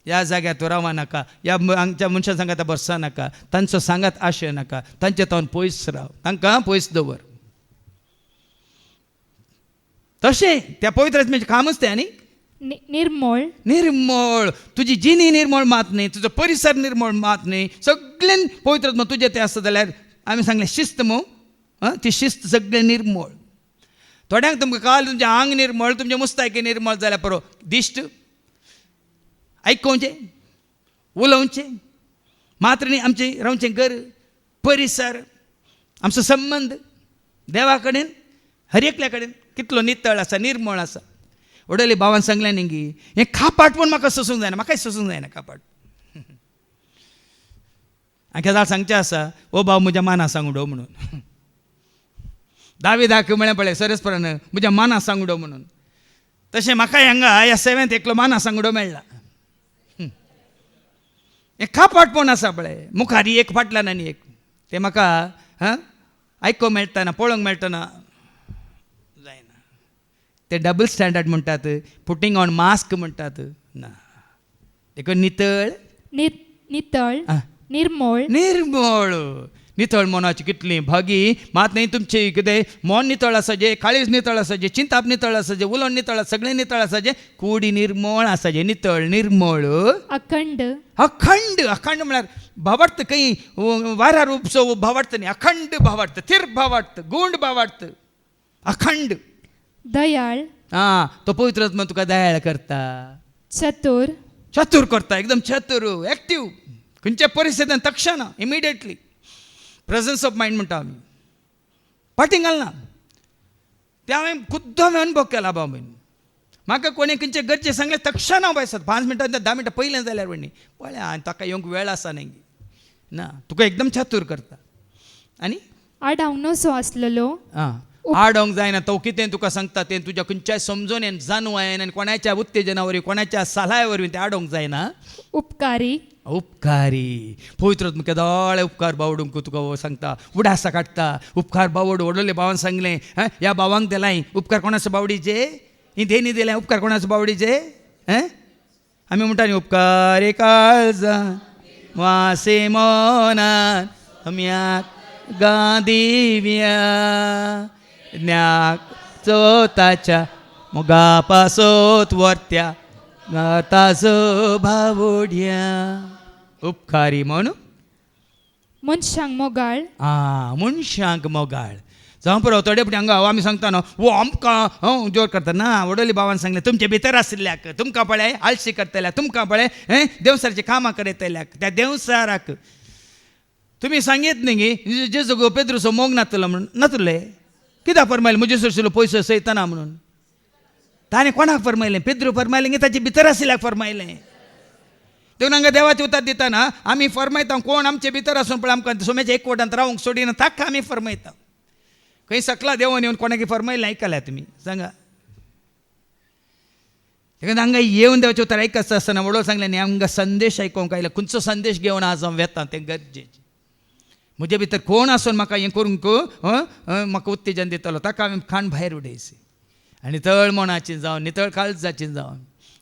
ह्या जाग्यार तूं रावं नाका, ह्या हांगच्या मनशां सांगात बरसा नाका, तांचो सांगात आशय नाका, तांचे तावन पयस राव, तांकां पयस दवर. तशें त्या पवित्र आत्म्याचें कामच तें. आनी निर्मळ तुजी जिणी निर्मळ मात न्ही, तुजो परिसर निर्मळ मात न्ही, सगळें पवित्र आत्मा तुजें तें आसता जाल्यार आमी सांगलें शिस्त ती शिस्त सगळें निर्मळ. थोड्यांक तुमकां कळालें तुमचें आंग निर्मळ, तुमचें मुस्तायकी निर्मळ जाल्यार पुरो. दिश्ट आयकोवचें, उलोवचें, मात्र न्ही आमचें रावचें घर, परिसर, आमचो संबंद देवा कडेन हर एकल्या कडेन कितलो नितळ आसा, निर्मळ आसा. वडोली भावान सांगलें न्ही हें खापाट पूण म्हाका सोसूंक जायना, म्हाकाय सोसूंक जायना खापाट. हांवें जाल्यार सांगचें आसा भाव म्हज्या माना सांगडो म्हणून. दाविदाक म्हळें पळय सरस्परान म्हज्या माना सांगडो म्हणून. तशें म्हाकाय हांगा ह्या 7th एकलो माना सांगडो मेळ्ळा. हें खापाटपण आसा पळय, मुखार एक फाटल्यान आनी एक, तें म्हाका आयकोवंक मेळटना, पळोवंक मेळटना जायना. ते डबल स्टँडर्ड म्हणटात, पुटींग ऑन मास्क म्हणटात. ना, देखून नितळ निर्मळ नितळ मनाची कितली भागी मात नाही तुमची कितें मन नितळ आसाजे काळीज नितळ आसाजे चिंताप नितळ आसाजे उलोवन नितळ सगळें नितळ आसाजे कूडी निर्मळ आसाजे नितळ निर्मळ अखंड अखंड अखंड म्हळ्यार भावार्थ काही वाऱ्यार उपसो भावार्थ न्ही अखंड भावार्थ थिर भावार्थ गुंड भावार्थ अखंड दयाळ हां तो पवित्र आत्मा तुका दयाळ करता चतुर चतुर करता एकदम चतुर एक्टीव खंयच्या परिस्थितीन तक्षण इमिडिएटली प्रेझन्स ऑफ मायंड म्हणटा आमी फाटीं घालना ते हांवें खुद्द अनुभव केला बाबा म्हाका कोणी खंयचे गरजे सांगले तक्षण हांव भायसर 5 मिनटां 10 मिनटां पयलें जाल्यार म्हणणी पळय आनी ताका येवंक वेळ आसा न्ही ना तुका एकदम चतुर करता आनी आडावंक नसो आसलेलो आं आडोंक जायना तो कितें तुका सांगता तें तुज्या खंयच्याय समजोन जाणवायन आनी कोणाच्या उत्तेजना वरवीं कोणाच्या सल्हाय वरवीं तें आडोंक जायना उपकारी उपकारी पवित्र तुमकां दोळे उपकार बावडूंक तुका सांगता उडासा काडटा उपकार बावड व्हडले भावान सांगलें ह्या भावांक दिलाय उपकार कोणाचो बावडीचे ही देणी दिल्या उपकार कोणाचो बावडीचे आमी म्हणटा न्ही उपकार काळजा वासे मनान सम्याक गादिव्या ज्ञाक चोताच्या मोगा पासोत वर्त्या ताजो भावोड्या उपकारी म्हणून मनशांक मोगाळ मनशांक मोगाळ जावं पुरो थोडे फुडें हांगा आमी सांगता न्हू वो आमकां जोर करता ना वडोली भावान सांगलें तुमचे भितर आशिल्ल्याक तुमकां पळय आळशी करतल्याक तुमकां पळय देवसारची कामां करयतल्याक त्या देवसाराक तुमी सांगीत न्ही गी जेजू गो पेद्रुसो मोग नातलो म्हणून नातुले कित्याक फरमायलें म्हजे सरशिल्लो पयसो सयतना म्हणून ताणें कोणाक फरमायलें पेद्रू फरमायलें की ताचे भितर आशिल्ल्याक फरमायलें देखून हांगा देवाचें उतर दितना आमी फरमायता कोण आमचे भितर आसून पळय आमकां सोम्याच्या एकवटांत रावंक सोडिना ताका आमी फरमायता खंय सकला देवान येवन कोणाक फरमायलें आयकल्या तुमी सांगा देखून हांगा येवन देवाचें उतर आयकता आसतना वडोळ सांगलें न्ही हांगा संदेश आयकोंक आयला खंयचो संदेश घेवन आज हांव वेता तें गरजेचें म्हजे भितर कोण आसून म्हाका हें करूंक म्हाका उत्तेजन दितलो ताका हांवें खाण भायर उडयसी आनी नितळ मनाची जावन नितळ काळजाची जावन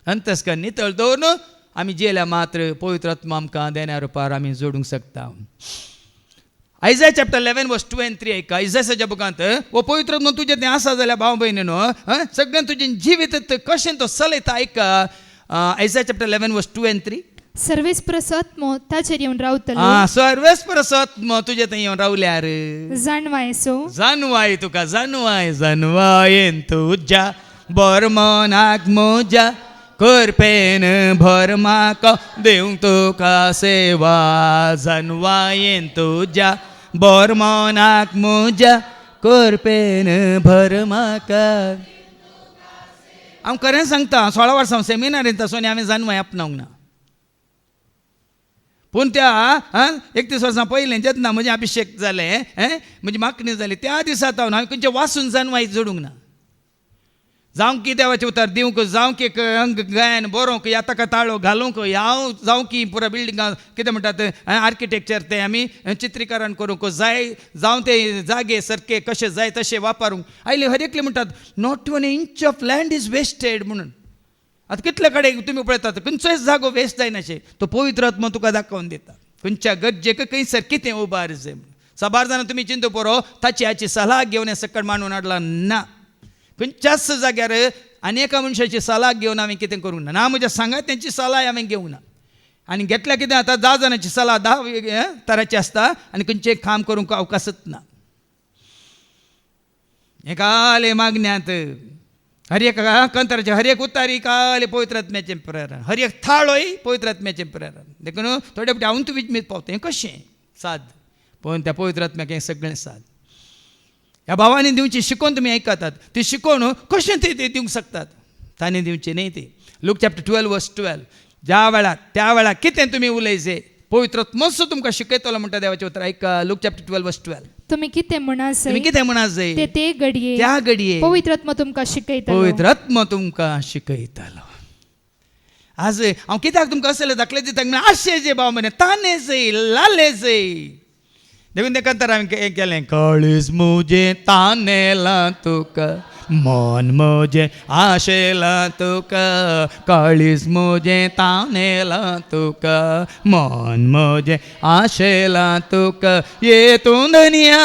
अंतस्करण नितळ दवरून आमी जियेल्या मात्र पवित्र आत्मा आमकां देण्या रुपार आमी जोडूंक शकता आयजाय चॅप्टर 11 वर्स 2 and 3 ऐका इसायाच्या बुकांत वो पवित्र आत्मा तुजें तें आसा जाल्यार भाव भयणीनो सगळें तुजें जिवीत कशें तो चलयता ऐका आयजाय चॅप्टर 11 वर्स 2 and 3 सर्वेस्परस आत्मो ताचेर येवन रावतलो सर्वेस्परस आत्मा तुजे थंय येवन रावल्यार जाणवायसो जाणवाय तुका जाणवायेन तुज्या बरमनाक म्हज्या करपेन भर म्हाका देवंक तुका सेवा जाणवायेन तुज्या बरमनाक म्हज्या करपेन भर म्हाका हांव खरें सांगता 16 वर्सां सेमिनारींत आसून हांवें जाणवाय आपणावंक ना पूण त्या 31 वर्सां पयलें जेन्ना म्हजें अभिशेक जालें म्हजी मागणी जाली त्या दिसा हांवें खंयचें वाचून जाणवाय जोडूंक ना जावं की देवाचें उतर दिवंक जावं की गायन बरोवंक या ताका ताळो घालूंक हांव जावं की पुरो बिल्डिंगां कितें म्हणटात आर्किटेक्चर तें आमी चित्रीकरण करूंक जाय जावं ते जागे सारके कशें जाय तशें वापरूंक आयले हर एकले म्हणटात not one inch of land is wasted म्हणून आतां कितले कडेन तुमी पळयतात खंयचोय जागो वेस्ट जायनाशे तो पवित्र आत्मा तुका दाखोवन दिता खंयच्या गरजेक खंयसर कितें उबार जाय साबार जाणां तुमी चिंतू पळो ताची हाची सल्हा घेवन हे सकट मांडून हाडला ना खंयच्याच जाग्यार आनेका मनशाची सल्हा घेवन हांवें कितें करूंक ना म्हज्या सांगात्यांची सल्हा हांवें घेवंक ना आनी घेतल्या कितें आतां 10 जाणांची सल्हा 10 तराची आसता आनी खंयचें काम करूंक अवकाशच ना एकाले मागण्यांत हर एक कंतराचे हर एक उतारी काले पवित्र आत्म्याचें प्रेरण हर एक थाळोय पवित्र आत्म्याचें प्रेरण देखून थोडे फावटी हांव तुमी मीत पावता हें कशें साद पण त्या पवित्र आत्म्याक हें सगळें साद ह्या भावांनी दिवची शिकोवन तुमी आयकतात ती शिकोवन कशें ते दिवंक शकतात तांणी दिवचें न्ही ती लूक चॅप्टर 12 वर्स 12 ज्या वेळार त्या वेळार कितें तुमी उलयचे पवित्र आत्मो तुमकां शिकयतलो म्हणटा देवाचें उतर आयका लूक चॅप्टर 12 वर्स 12 तुम्ही कितें म्हणा तुमी कितें म्हणा जाय ते घडये त्या घडये पवित्र आत्मा तुमकां शिकयतलो पवित्र आत्मा तुमकां शिकयतलो आज हांव कित्याक तुमकां असले दाखले दिता आशे जे भाव म्हणे ताने जाय लाले जाय देखून ते कंतर हांवें हें केलें काळीज मुजें तानेलां तुका मन म्हजे आशेला तुका काळीज म्हजे तावनेला तुका मन म्हजे आशेला तुका ये तूं धनिया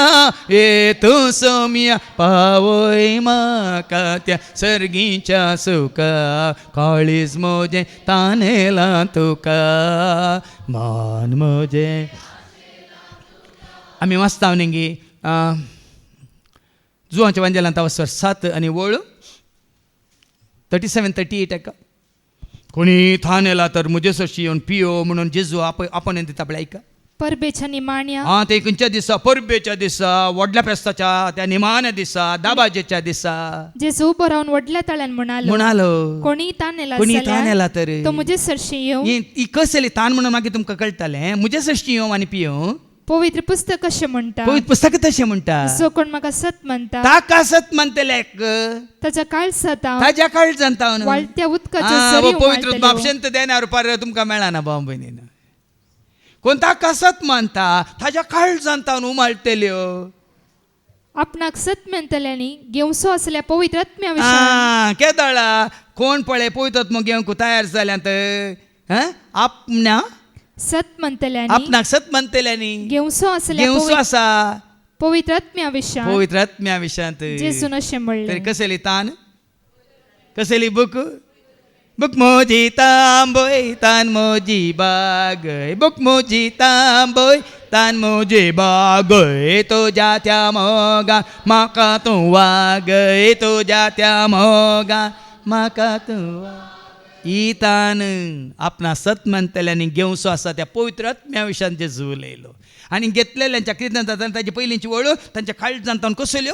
ये तूं सोमिया पावय म्हाका त्या सर्गीच्या सुका काळीज म्हजे तानेला तुका मन म्हजे आमी वाचता न्ही जुवांच्या वांजेलांत वचर 7 आनी वळ 37-38 एका कोणी थान येला तर मुजे सशी येवन पियो म्हणून जेजू आपण दिता पळय ऐका परबेच्या निमाण्या हा ते खंयच्या दिसा परबेच्या दिसा व्हडल्या फेस्ताच्या त्या निमाण्या दिसा दाबाजेच्या दिसा जेजू उबो रावन व्हडल्या ताळ्यान म्हणालो कोणी ताण येला कोणी तान येला तर तो मुजे सरशी येवं ही कसली तान म्हणून मागीर तुमकां कळटलें मुजे सशी येवं आनी पियो पवित्र पुस्तक कशें म्हणटा पवित्र पुस्तक तशें म्हणटा जो कोण म्हाका सत म्हणटा ताका सत म्हणटले ताच्या काळजांत हांव ताज्या काळजांत वाळत्या उदकाच्यो झरी पवित्र उमाळटल्यो. म्हापशेंत देण्यार पार तुमकां मेळना भाव भयणीन कोण ताका सत मानता ताज्या काळजांत उमाळटल्यो आपणाक सत म्हणटल्यांनी घेवसो असल्या पवित्र आत्म्या विशयान केदळा कोण पळय पवित्र आत्मो घेवंक तयार जाल्यांत आपणा सत म्हणटल्यांनी आपणाक सत म्हणटल्यांनी घेवसो असल्या घेवसो आसा पवित्र आत्म्या विशयान पवित्र आत्म्या विशयांत जेजून अशें तरी म्हणलें कसली तान कसली बूक बूक मोजी तांबोय तान मोजी बागय बूक मोजी तांबोय तान मोजी बागय तुज्या त्या मोगा म्हाका तूं वागय तुज्या त्या मोगा म्हाका तूं ही तान आपणा सत म्हणटल्यांनी घेवसो आसा त्या पवित्र आत्म्या विशयान जेजू उलयलो आनी घेतलेल्यांच्या कितें जाता ताची पयलींची वळू तांच्या काळजांत कसल्यो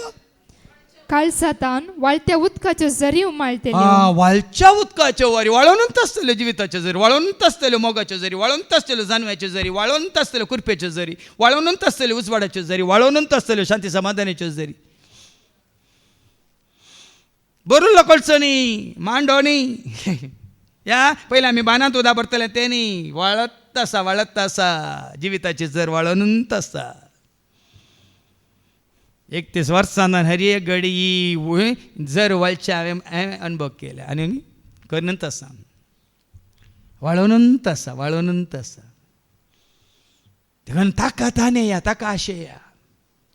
काळजांत वाळत्या उदकाच्यो झरी उमाळटल्यो वाळच्या उदकाच्यो वरी वाळोनूच आसतल्यो जिविताच्यो झरी वाळोनूच आसतल्यो मोगाच्यो झरी वाळोनूच आसतल्यो जानव्याच्यो झरी वाळोनूच आसतल्यो कुरपेच्यो झरी वाळोनूच आसतल्यो उजवाडाच्यो झरी वाळोनूच आसतल्यो शांती समाधानाच्यो झरी बरुल्लो कळचो न्ही मांडो न्ही या पयलीं आमी बानांत उदक भरतले तें न्ही वाळत आसा जिविताची झर वाळोनूच आसा 31 वर्सां हरी एक घडी ही जर वाळचे हांवें अनुभव केले आनी करूनच आसा वाळोनूच आसा देखून ताका ताने या ताका आशेया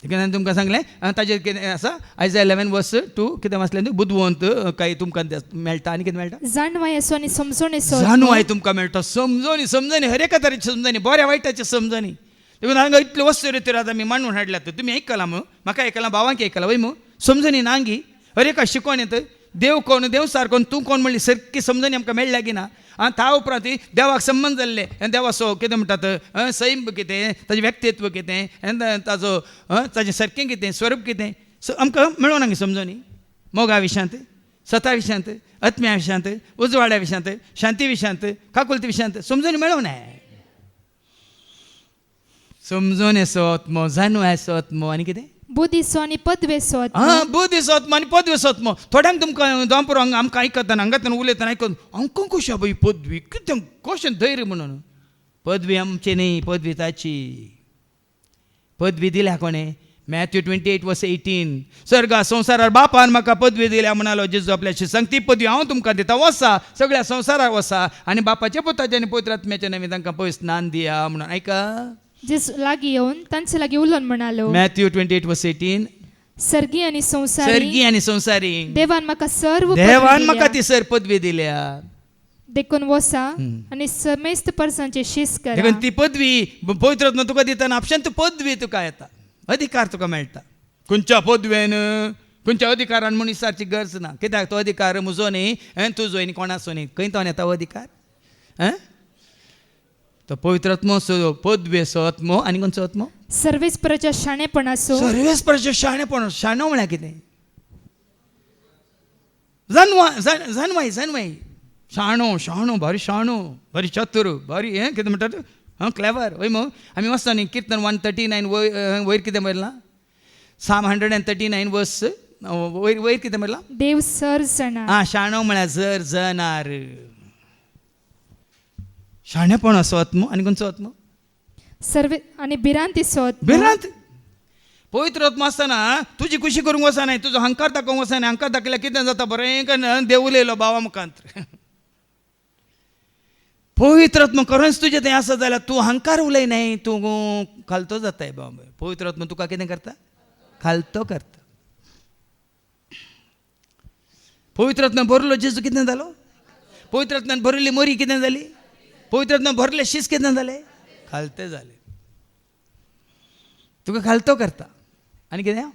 देखून हांवें तुमकां सांगलें ताजेर कितें आसा आयज 11:2 कितें वाचलें बुधवंत काही तुमकां मेळटा आनी कितें मेळटा जाणवाय असो आनी समजून असो जाणवाय तुमकां मेळटा समजणी हर एका तरेची समजणी बऱ्या वायटाची समजणी देखून हांगा इतल्यो वस्तू रित्यो आतां आमी मांडून हाडल्यात तुमी आयकलां मग म्हाका आयकलां भावांक आयकलां वय मग समजणी नांगी हर एका शिकवण येत देव कोण देव सारको तूं कोण म्हणली सारकी समजणी आमकां मेळ्ळ्या की ना आनी त्या उपरांत देवाक संबंद जाल्ले आनी देवाचो कितें म्हणटात सैम कितें ताजें व्यक्तित्व कितें ताजें सारकें कितें स्वरूप कितें आमकां मेळूं ना समजणी मोगा विशयांत सता विशयांत आत्म्या विशयांत उजवाड्या विशयांत शांती विशयांत काकुलती विशयांत समजणी मेळूं ना समजून येसो आत्मो जाणू येसो आत्मो आनी कितें बुद्धीसो आनी पदवेसो बुद्धीसो आत्मो आनी पदवेसो आत्मो थोड्यांक तुमकां दोंपरो आमकां आयकतना हांगातल्यान उलयतना आयकून आमकां कशी आहा पदवी कितें कशें धैर्य म्हणून पदवी आमची न्ही पदवी ताची पदवी दिल्या कोणें मॅथ्यू 28:18 सर्गा संवसारार बापान म्हाका पदवी दिल्या म्हणालो जेजू आपल्याची सांग ती पदवी हांव तुमकां दिता वसा सगळ्या संवसाराक वसा आनी बापाच्या पुताच्या आनी पवित्र आत्म्याच्या नांवान तांकां पळय स्नान दिया म्हणून आयका जेजू लागीं येवन तांचे लागीं उलोवन म्हणालो मॅथ्यू 28:18 सर्गी आनी संवसारी देवान म्हाका सर्व देवान म्हाका ती सर पदवी दिल्या देखून वसा आनी समेस्त परसांचे शीस करा देखून ती पदवी पवित्र आत्मा तुका दितना आपशान ती पदवी तुका येता अधिकार तुका मेळटा खंयच्या पदवेन खंयच्या अधिकारान मनीसाची गरज ना कित्याक तो अधिकार म्हजो न्ही तुजो न्ही कोणाचो न्ही खंय तो येता अधिकार तो पवित्र आत्मो पदवेचो आत्मो आनी खंयचो आत्मो सर्वेस्पराच्या शाणेपणाचो सर्वेस्पराच्या शाणेपण शाणो म्हळ्यार कितें जानवाय शाणो भारी चतुर भारी कितें म्हणटात क्लेवर वय मग आमी वाचता न्ही किर्तन 139 वयर कितें बरयलां Psalm 139 वर्स वयर कितें बरयलां देव सर जाणा शाणो म्हळ्यार जर जनार शाणेपण असो आत्मो आनी खंयचो आत्मो सर्वे आनी भिरांतीचो भिरांत पवित्र आत्मा आसतना तुजी खुशी करूंक वचा नाही, तुजो अहंकार दाखोवंक वचा नाही. अहंकार दाखयल्यार कितें जाता, बरें देव उलयलो भावा मुखांत. पवित्र आत्मा खरोच तुजें तें आसा जाल्यार तूं अहंकार उलय नाही, तूं खालतो जाताय बाबा. पवित्र आत्मा तुका कितें करता, खालतो करता. पवित्र आत्मा भरलो जेजू कितें जालो, पवित्र आत्म्यान भरिल्ली मोरी कितें जाली, पवित्र आत्म्यान भरले शीस कितें जाले, खालते जाले. तुका खालतो करता. आनी कितें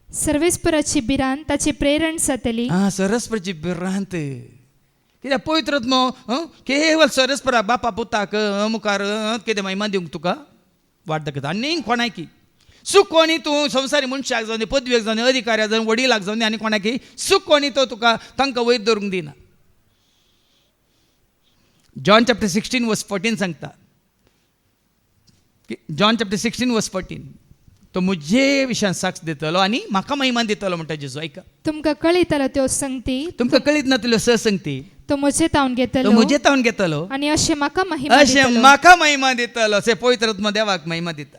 सर्वेस्पराची बिरान ताची प्रेरण जातली. सरस्वराची बिरांत. कित्याक पवित्र आत्मा केवळ सरस्परा बापा पुताक मुखार कितें महिमा दिवंक तुका वाट दाखयता. आनी कोणाकी सूख कोणी तूं संवसारी मनशाक जावन दी, पदवेक जावन दी, अधिकाऱ्याक जावन वडिलाक जावन दी, आनी कोणाकी सूख कोणी तो तुका तांकां वयर दवरूंक दिना. जॉन चॅप्टर 16 वर्स 14 सांगता. जॉन चॅप्टर 16 वर्स 14 तो मुझे विशयान साक्ष दितलो आनी म्हाका महिमान दितलो म्हणटा जेजू. ऐका, तुमकां कळयतलो त्यो संगती, तुमकां कळीत नातल्यो संगती तो म्हजे तावन तो घेतलो म्हजे तावन घेतलो आनी अशें म्हाका महिमा अशें दितलो. म्हाका महिमा दितलो. अशें पवित्र आत्मा देवाक महिमा दिता.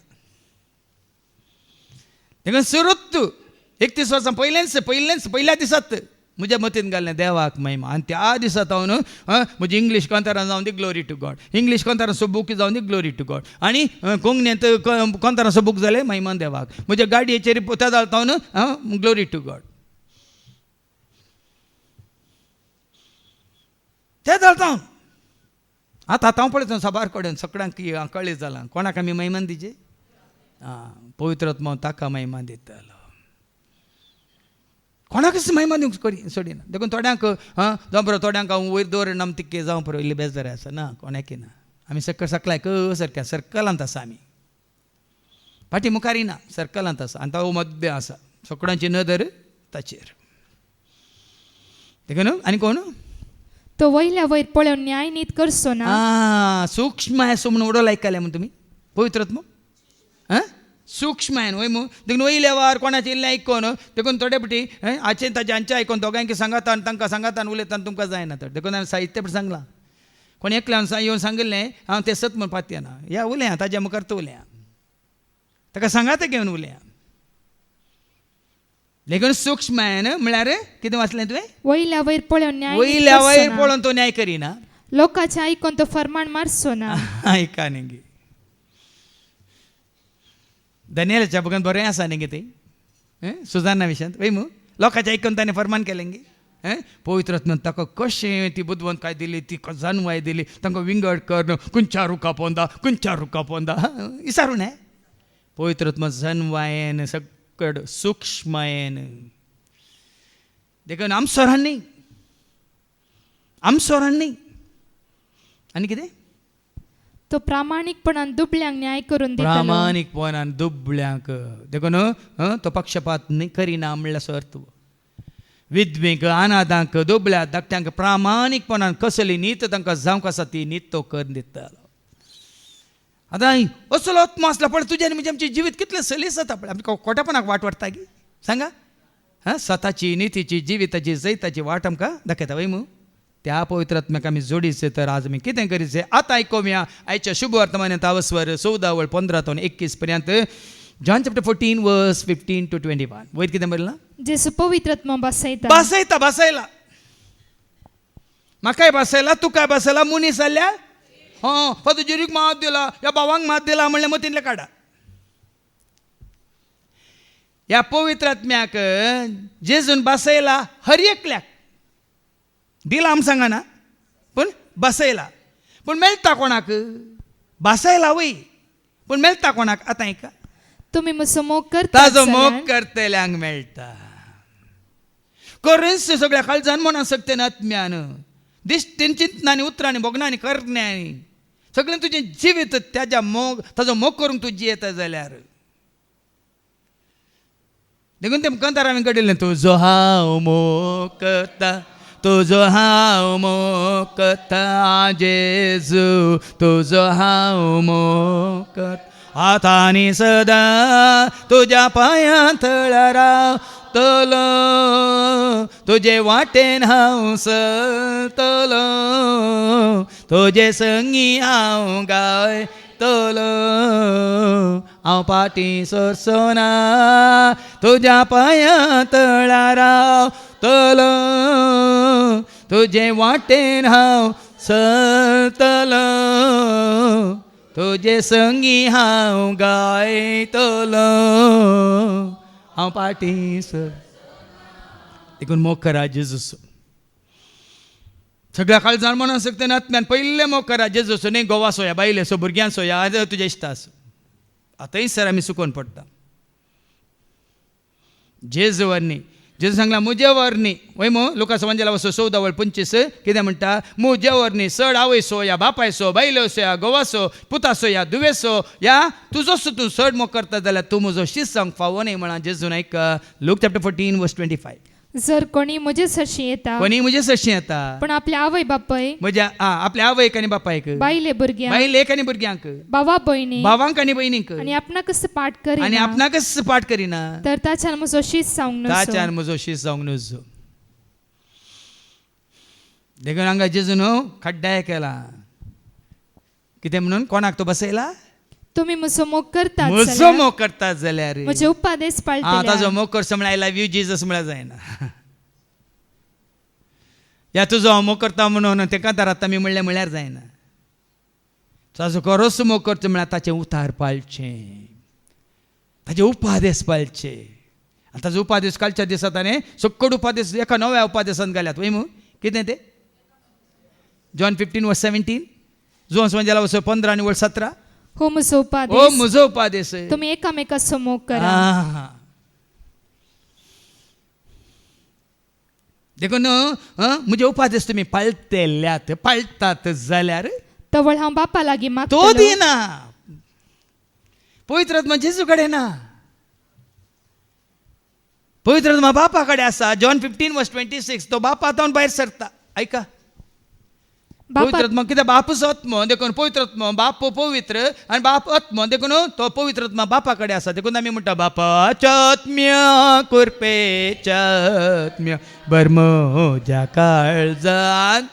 देखून सुरूत 31 वर्सां पयल्या दिसात म्हज्या मतीन घाललें देवाक महिमा. आनी त्या दिसात हांव म्हजी इंग्लीश कोंतारां जावन the glory to God, English कोंतारांचो बूक जावन दी ग्लोरी टू गॉड, आनी कोंकणींत कोंतारांचो बूक जालें महिमा देवाक. म्हज्या गाडयेचेर त्या घालता हांव ग्लोरी टू गॉड. तें घालता हांव. आतां हांव पळयता साबार कडेन सगळ्यांक कळ्ळें जालां कोणाक आमी महिमान दिचे. पवित्र आत्मा ताका महिमान दितलो. कोणाकच महिमा दिवंक सोडिना. देखून थोड्यांक जावं बरो, थोड्यांक हांव वयर दवरना आमी तिके जावं बरो इल्ले बेजारे आसा ना, कोणाकी ना. आमी सकलाय सारक्या सर्कलांत आसा. आमी फाटी मुखारी ना, सर्कलांत आसा. आनी तो मध्य आसा, सगळ्यांची नदर ताचेर. देखून आनी कोण तो वयल्या वयर पळोवन न्याय नीत करचो ना. सूक्ष्म आहे असो म्हणून उडो लायकले म्हण तुमी पवित्र आत्मा सूक्ष्म आहे वय मग. देखून वयल्या वार कोणाचें इल्लें आयकोन देखून थोडे पटी हाचे तांचे आयकोन दोगांयकी सांगातान तांकां सांगातान उलयतान तुमकां जायना. तर देखून हांवें साहित्य पट सांगलां. कोण एकल्यान येवन सांगिल्लें हांव तें सत म्हण पातया ना, या उलया ताज्या मुखार तो उलया, ताका सांगात घेवन उलया. देखून सूक्ष्म आहे म्हळ्यार कितें वाचलें तुवें, वयल्या वयर पळोवन न्याय नीत वयल्या करचो वयर ना. पळोवन तो न्याय करिना. लोकांचे आयकोन तो फरमाण मारचो ना. ऐका न्ही दानियेलाच्या बुकांत बरें आसा न्ही तें सुजाना विशयांत वय मू लोकांचें आयकून ताणें फरमान केलें गे. पवित्र आत्म्यान ताका कशें ती बुदवंत काय दिली, ती जानवाय दिली, तांकां विंगड कर, खंयच्या रुका पोंदा विचारूं न्हय. पवित्र आत्मा जानवायेन सकड सूक्ष्मयेन देखून आमसोरान न्ही. आनी कितें तो प्रामाणीकपणान दुबळ्यांक न्याय करून दितलो. प्रामाणीकपणान दुबळ्यांक देखून तो पक्षपात न्ही करिना म्हणल्यार अर्थ. विधवेक, अनाथांक, दुबळ्या धाकट्यांक प्रामाणीकपणान कसली नीत तांकां जावंक आसा ती नीत तो करून दितलो. आतां असलो आत्मा आसला पळय तुजें आनी म्हजें आमचें जिवीत कितलें सलीस जाता पळय. आमी खोटेपणाक वाट व्हरता गी सांगा. स्वताची नितीची जिविताची जैताची वाट आमकां दाखयता वय मू. त्या पवित्र आत्म्याक आमी जोडीचे तर आज आमी कितें करीचे आतां आयकोवया आयच्या शुभ वर्तमानांत आवस्वर 14-15-21 पर्यंत. जॉन चॅप्टर 14 वर्स 15 to 21 वयर कितें बरयलां. जेसू पवित्र आत्मा बसयला म्हाकाय बसयला, तुकाय बसयला, मुनीस जाल्ल्या हो तुजेरीक मात दिला, ह्या भावांक मात दिला म्हणलें मतींतले काडा. ह्या पवित्र आत्म्याक जेजून बसयला हर एकल्याक दिला आम सांगना, पूण बसयला. पूण मेळटा कोणाक बसयला वय, पूण मेळटा कोणाक आतां ऐका. तुम्ही म्हजो मोग करता ताजो मोग करतल्यांक मेळटा. खरेंच सगळ्या काळजान मनान सकतेन आत्म्यान दिश्टीन चिंतनांनी उतरांनी भोगनांनी करण्यांनी सगळें तुजें जिवीत ताज्या मोग ताजो मोग करूंक तूं जियेता जाल्यार देखून तें मुखांतर हांवें घडयलें. तुजो हांव मोग करता, तुजो हांव मोग करता जेजू, तुजो हांव मोग करता आतां आनी सदां तुज्या पांयां थळार रावतलो, तुजे वाटेन हांव चलतलो, तुजे संगी हांव गायतलो, हांव फाटीं सरसोना तुज्या पांया तळा रावतलो तुजे वाटेन हांव चलतलो तुजे संगी हांव गायतलो हांव फाटीं सर देखून मोग करा जेजूस सगळ्या काळजान म्हणून सकते आत्म्यान पयले मोग करा जेजूस न्ही गोवा सोया बायले सो भुरग्यां सोया आज तुजे इश्ट आसा आतांय सर आमी सुकोवन पडटा जेजू वर्णी जेजू सांगला मुजे वर्णी वय मो लोका समाजाला वसो 14:25 कितें म्हणटा मुजे वर्णी चड आवय सो या बापाय सो बायलो सो या गोवा सो पुता सो या दुवे सो या तुजो सो तूं चड मोग करता जाल्यार तूं म्हजो शीस सांग फावो न्ही म्हणा जेजून आयका लूक चॅप्टर 14:25 जर कोणी म्हजे सरशी येता कोणी म्हजे सशी येता पण आपल्या आवय बापय म्हज्या आपल्या आवयक आनी बापायक बायले भुरग्यांक बायलेक आनी भुरग्यांक बाबा भयणी भावांक आनी भयणीक आणि आपणाकच पाठ आनी करी आपणाकच पाठ करिना तर ताच्यान म्हजो शीस जावंक नसो ताच्यान म्हजो शीस जावंक नजो देखून हांगा जेजून खड्ड्याय केला कितें म्हणून कोणाक तो बसयला तुम्ही म्हजो मोग करतात म्हजो जाल्यार मोग करतात जाल्यार म्हजे उपादेश ताजो पाळटले मोग करचो म्हळ्यार आय लव्ह यू जेजस म्हळ्यार जायना या तुजो हांव मोग करता म्हणून तेका दारात आमी म्हळ्यार जायना ताजो खरोच मोग करचो म्हळ्यार ताचें उतार पाळचें ताचे उपादेश पाळचे आनी ताजो उपादेश कालच्या दिसा ताणें सकट उपादेश एका नव्या उपादेशान घाल्यात वय मू कितें तें जॉन 15:17 जुवांस म्हणजे 15 आनी 17 हो म्हजो ओ उपादेश म्हजो उपादेश तुम्ही एकामेकाचो मोग करा आहा. देखून म्हजे उपादेश तुमी पाळटात जाल्यार तवळ हांव बापा लागीं तो मागतलो दिना पवित्र आत्मा जेजू कडेन ना पवित्र आत्मा बापा कडेन आसा जॉन 15:26 तो बापातावन भायर सरता ऐका बापा पवित्र आत्मा कितें बापूच आत्मो देखून पवित्र आत्मा बाप पवित्र आनी बाप आत्मो देखून तो पवित्र आत्मा बापा कडेन आसा देखून आमी म्हणटा बापाच्या आत्म्या कुरपेच्या आत्म्या भर म्हज्या काळजान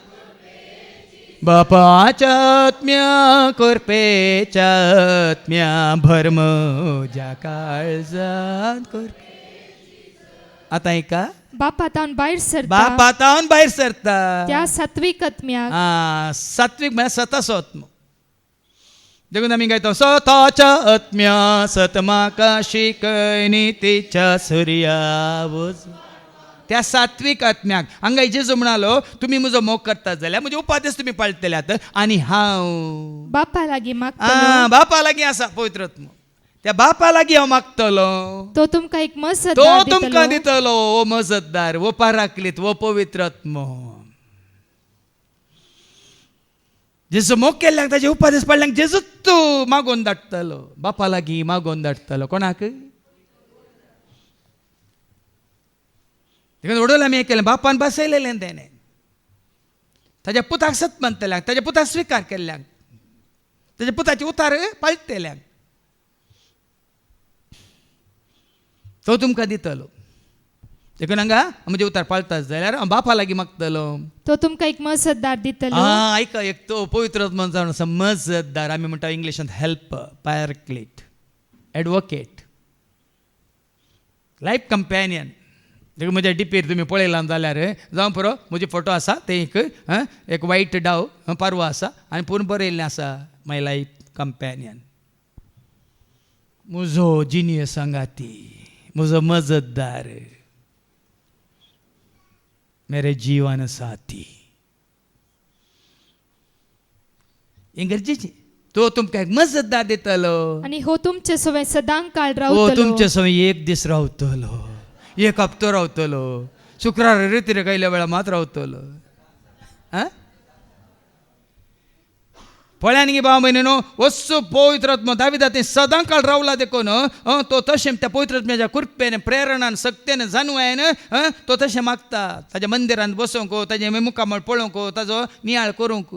बापाच्या आत्म्या कुरपेच्या आत्म्या भर म्हज्या काळजान आतां ऐका बापा तावन भायर सरता बापातावन भायर सरता त्या सात्विक आत्म्याक सात्विक म्हळ्यार सताचो आत्मो देखून आमी गायता सताच्या आत्म्या सत म्हाका शिकय नितीच्या सुर्या वच त्या सात्विक आत्म्याक हांगा जेजू म्हणालो तुमी म्हजो मोग करतात जाल्यार म्हजे उपादेश तुमी पाळटल्यात आनी हांव बापा लागीं मागतलो बापा लागीं आसा पवित्र आत्मो त्या बापा लागीं हांव मागतलो तो तुमकां एक तो मजतदार तुमकां दितलो दितलो वो मजतदार वो पाराक्लीत वो पवित्र आत्मो जेजू मोग केल्ल्याक ताजे उपादेश पाळल्यांक जेजू तूं मागोवन धाडटलो बापा लागीं मागोवन धाडटलो कोणाक देखून वडोल आमी हें केलें बापान बसयलेलें तेणें ताज्या पुताक सत मानतल्यांक ताज्या पुताक स्विकार केल्ल्यांक ताज्या पुताचे उतार पाळटल्यांक तो तुमकां दितलो देखून हांगा म्हजे उतार पाळतात जाल्यार हांव बापा लागीं मागतलो तो तुमकां एक मजतदार दितलो ऐका एक तो पवित्र आत्मा जावन आसा मजतदार आमी म्हणटा इंग्लिशांत हेल्प पॅरक्लेट एडवोकेट लायफ कंपॅनियन देखून म्हज्या डिपीर तुमी पळयलां जाल्यार जावं पुरो म्हजे फोटो आसा ते एक वायट डाव पारवो आसा आनी पूर्ण बरयल्लें आसा माय लायफ कंपॅनियन म्हजो जिनिय सांगाती म्हजो मजतदार मेरे जीवन साथी हें गरजेचें तो तुमकां एक मजतदार दितलो आणि हो तुमचे सवय सदां काळ हो रावतलो तुमचे सवय एक दीस रावतलो एक हप्तो रावतलो शुक्रार रितीरे गायल्या वेळा मात रावतलो पळ्यान गे भाव भयणीनो वस्सू पवित्र आत्मा दाविदा ते सदां काळ रावला देखून तो तशें त्या पवित्र आत्म्याच्या कृपेन प्रेरणान सक्तेन जाणवायन तो तशें मागता ताज्या मंदिरांत बसूंक ताजे मुखामळ पळोवंक ताजो नियाळ करूंक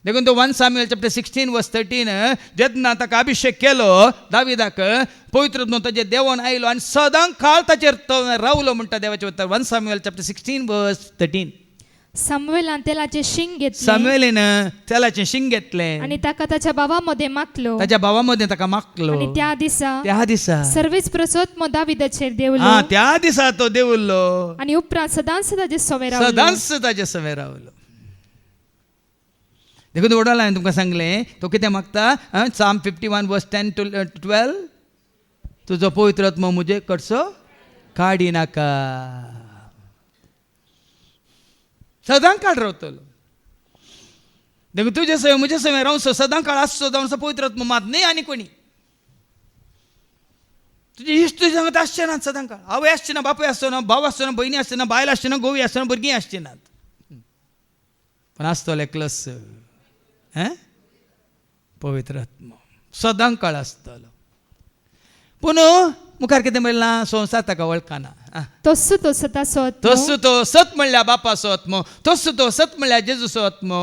देखून तो 1 सामुएल चॅप्टर 16:13 जेन्ना ताका अभिषेक केलो दाविदाक पवित्र आत्मा ताजे देवान आयलो आनी सदां काळ ताचेर तो रावलो म्हणटा देवाचे उतर 1 सामुएल चॅप्टर 16:13 सामुएलान तेलाचे शिंग घेतले सामुएलीनं त्यालाचे शिंग घेतले आणि ताका ताच्या भावामध्ये मातलो ताच्या भावामध्ये ताका मागलो आणि त्या दिसा त्या दिसा सर्वेच प्रसोत्म दाविदाचेर देवलो हा त्या दिसा तो देवलो आणि उपरांत सदांच ताचे सवय रावलो सदांच ताचे सवय रावलो. देखून ओडला हांवें तुमकां सांगलें तो कितें मागता Psalm 51 verse 10 to 12 तुजो पवित्र आत्मो मुजे कडचो काडी नाका सदां काळ रावतलो. देखून तुजे सवय म्हजे सवय रावसो सदां काळ आसचो जावन पवित्र आत्मो मात न्ही आनी कोणी तुजे इश्ट तुजे सांगत आसचे नात सदां काळ आवय आसचे ना बापूय आसचो ना भाव आसचो ना भयणी आसचे ना बायल आसचे ना गोवी आसचे ना भुरगीं आसचे नात पण आसतलो एकलोच पवित्र आत्मो सदां काळ आसतलो. पूण मुखार कितें म्हणलां संवसार ताका वळखना तस्सो तो सताचो आत्मो तस्सो तो सत म्हणल्यार बापाचो आत्मो तस्सो तो सत म्हणल्यार जेजूचो आत्मो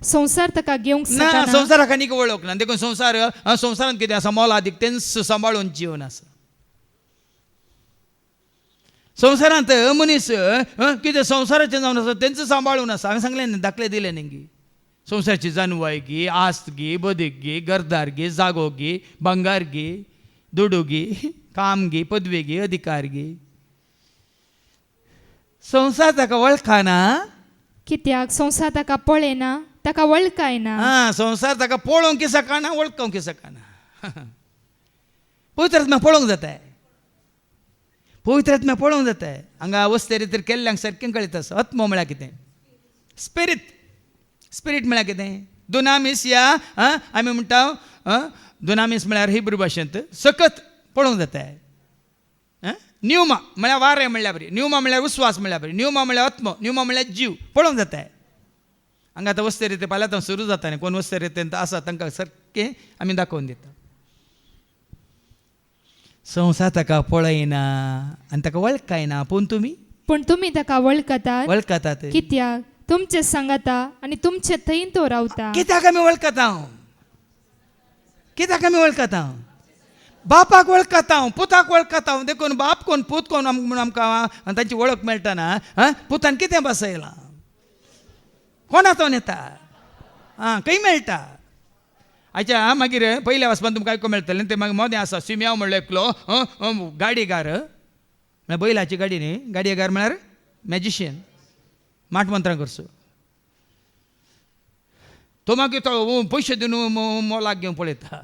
संसार ताका घेवंक ना शकना संवसाराक आनीक वळख ना देखून संवसारांत कितें आसा मोलादीक तेंच सांबाळून जीवन आसा. संवसारांत मनीस कितें संवसाराचें जावन आसा तेंच सांबाळून आसा. हांवें सांगलें न्ही दाखले दिले न्ही संवसाराची जानवाय गी आस्त गी बदीक गी घरदार गी जागो गी भांगार गी दुडू गी काम गी पदवी गी अधिकार गी संवसार ताका वळखना कित्याक संसार ताका पळयना ताका वळखायना संवसार ताका पळोवंक सकना वळखूंक सकना. पवित्र आत्म्या पळोवंक जाताय पवित्र आत्म्या पळोवंक जाताय हांगा वस्ते रितीर केल्ल्यांक सारकें कळीत आसा. आत्मो म्हळ्यार कितें स्पिरीट म्हळ्यार कितें दुनामीस या आमी म्हणटा दुनामीस म्हळ्यार हिब्रू भाशेंत सकत पळोवंक जाताय. न्यूमा म्हळ्यार वारें म्हणल्यार बरी न्यूमा म्हळ्यार विस्वास म्हळ्यार बरी न्यूमा म्हळ्यार आत्मो न्यूमा म्हळ्यार जीव पळोवंक जाताय. हांगा आतां वस्ते रिते फाल्यां सुरू जाता न्ही कोण वस्ते रितेंत आसा तांकां सारकें आमी दाखोवन दिता. संवसार ताका पळयना आनी ताका वळखायना पूण तुमी ताका वळखतात कित्याक तुमचे सांगाता आनी तुमचे थंय तो रावता. कित्याक आमी वळखता बापाक वळखता पुताक वळखता देखून बाप कोण पूत कोण म्हूण आमकां तांची वळख मेळटना पुतान कितें बसयलां कोणाचो येता खंय मेळटा. अच्छा मागीर पयल्या वचपान तुमकां आयकूंक मेळटलें तें मागीर मोदें आसा सिम्याव म्हणलो एकलो गाडीगार म्हळ्यार बैलाची गाडी न्ही गाडयेगार म्हळ्यार मॅजिशियन माटमंत्रां करचो तो मागीर तो पयशे दिवन मोलाक घेवन पळयता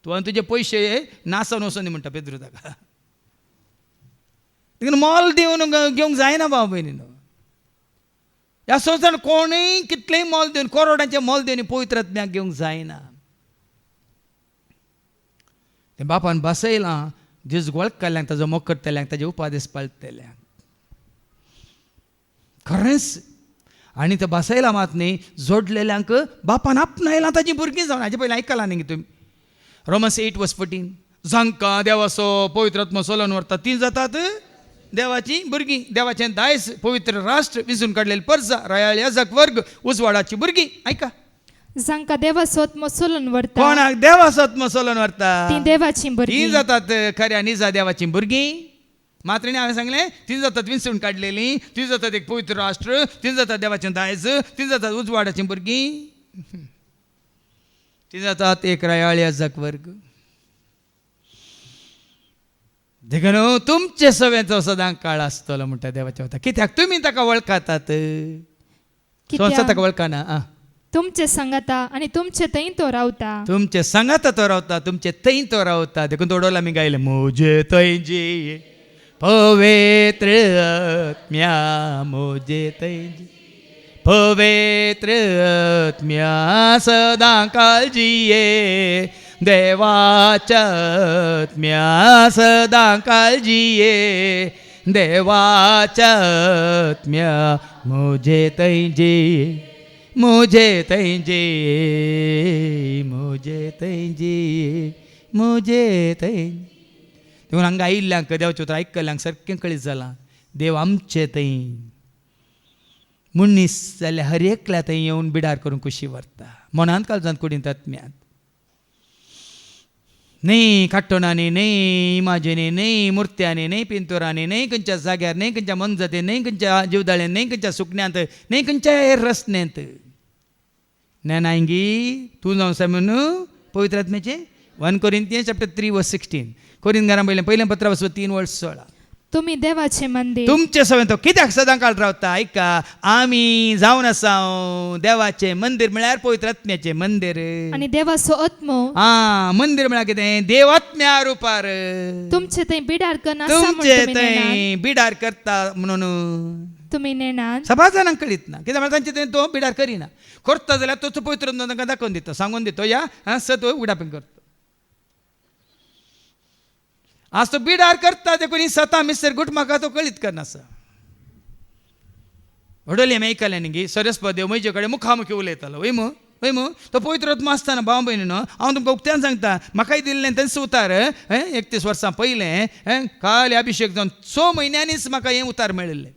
तूं आनी तुजे पयशे नासन वचोन म्हणटा पेद्रू ताका. देखून मोल दिवन घेवंक जायना भाव भयणीनो. ह्या संवसारांत कोणूय कितलेंय मोल दिवन करोडांचें मोल दिवन पवित्र आत्म्याक घेवंक जायना. तें बापान बसयलां दीस वळखल्यांक ताजो मोग करतल्यांक ताजे उपादेश पाळटल्यांक खरेंच आनी तें बसयलां मात न्ही जोडलेल्यांक बापान आपणायलां ताजी भुरगीं जावन हाजे पयलीं आयकलां न्ही तुमी Romans 8:14 जांकां देवाचो पवित्र आत्मो चलोवन व्हरता तीं जातात देवाची भुरगीं देवाचें दायज पवित्र राष्ट्र विंचून काडलेली परजा रायाळ याजक वर्ग उजवाडाची भुरगीं आयका जांकां देवाचो आत्मो चलोवन व्हरता कोणाक देवाचो आत्मो चलोवन व्हरता तीं देवाचीं तीं भुरगीं जातात खऱ्या निजा देवाचीं भुरगीं. मात्र हांवें सांगलें तीं जातात विंचून काडलेलीं तीं जातात एक पवित्र राष्ट्र तीं जातात देवाचें दायज तीं जातात उजवाडाचीं भुरगीं तीं जातात एक रायाळ याजक वर्ग. देखून तुमचे सवेचो सदां काळ आसतलो म्हणटा देवाच्या वता कित्याक तुमी ताका वळखतात संवसार ताका वळखना. तुमचे सांगाता आनी तुमचे थंय तो रावता तुमचे सांगाता तो रावता तुमचे थंय तो रावता. देखून तोडोला आमी गायले मोजे थंय जी पवित्र आत्म्या मोजे थंय जी पवित्र आत्म्या सदां काळजीये देवाच्या आत्म्या सदां काळजीये देवाच्या आत्म्या मोजे थंय जी मुझे तैंजे मुझे तैंजे मुझे तैं देखून हांगा आयिल्ल्यांक देवाचे उतर आयकल्ल्यांक सारकें कळीत जालां देव आमचे थंय मुनीस जाल्यार हर एकल्या थंय येवन बिडार करून कुशी व्हरता मनांत काळजांत कुडींत आत्म्यांत. नाही काट्टोनाने नाही इमाजिने नाही मुर्त्याने नाही पिंतुराने नाही खंयच्या जाग्यार नाही खंयच्या मनजते नाही खंयच्या जीवदाळ्यान नाही खंयच्या सुकण्यांत नाही खंयच्या रस्त्यांत ज्ञानांगी तूं जावन सा म्हणून पवित्र आत्म्याचे 1 Corinthians chapter 3:16 कोरिंथकारां पहिल्या पत्रा 3:16 तुम्ही देवाचे मंदिर तुमचे सवय तो कित्याक सदां काळ रावता ऐका आमी जावन आसा देवाचे मंदिर म्हळ्यार पवित्र आत्म्याचे मंदिर आणि देवाचो आत्मो मंदिर म्हळ्यार कितें देव आत्म्या रुपार तुमचे थंय बिडार करना आसा म्हूण तुमचे तुम्ही नेनात. थंय बिडार करता म्हणून तुम्ही नेनात सभा जाणांक कळीत ना कित्याक तांचे थंय तो बिडार करिना करता जाल्यार तोच पवित्र तांकां दाखोवन दिता सांगून दितो या सत उगडापण करता आज तो बिडार करता ते कोणी सता मिस्टर गुट म्हाका तो कळीत करना आसा व्हडोली आमी आयकलें न्ही सरस्वती देव म्हजे कडेन मुखामुखी उलयतालो वय मू तो पवित्र आत्मा आसतना भाव भयणीनो हांव तुमकां उक्त्यान सांगता म्हाकाय दिल्लें तेंच उतार 31 वर्सां पयलें काल अभिषेक जावन 6 म्हयन्यांनीच म्हाका हें उतार मेळिल्लें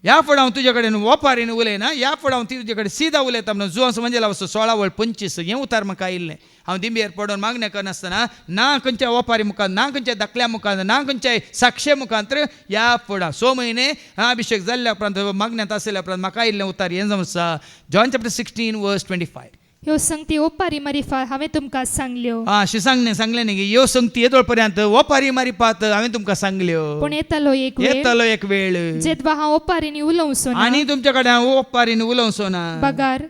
ह्या फुडें हांव तुजे कडेन ओपारीन उलयना ह्या फुडें हांव तुजे कडेन सिदा उलयता म्हणून जुवांस म्हणजे लावचो 16-25 हें उतार म्हाका आयिल्लें हांव दिंबेर पडोवन मागणें करनासतना ना खंयच्या ओपारी मुखार ना खंयच्या धाकल्या मुखार ना खंयच्या साक्षे मुखांतर ह्या फुडें 6 म्हयने अभिषेक जाल्ल्या उपरांत मागण्यांत आसल्या उपरांत म्हाका आयिल्लें उतार हें जावन आसा जॉन चॅप्टर 16:25 ह्यो संगती ओपारी मारिफा हांवें तुमकां सांगल्यो सांगलें न्ही ह्यो संगती येतोळ पर्यंत ओपारी मारिपात हांवें तुमकां सांगल्यो पण येतालो एक वेळ येतालो एक वेळ जेदवा हांव ओपारीनी उलोवचो ना आनी तुमच्या कडेन हांव ओपारीन उलोवचो ना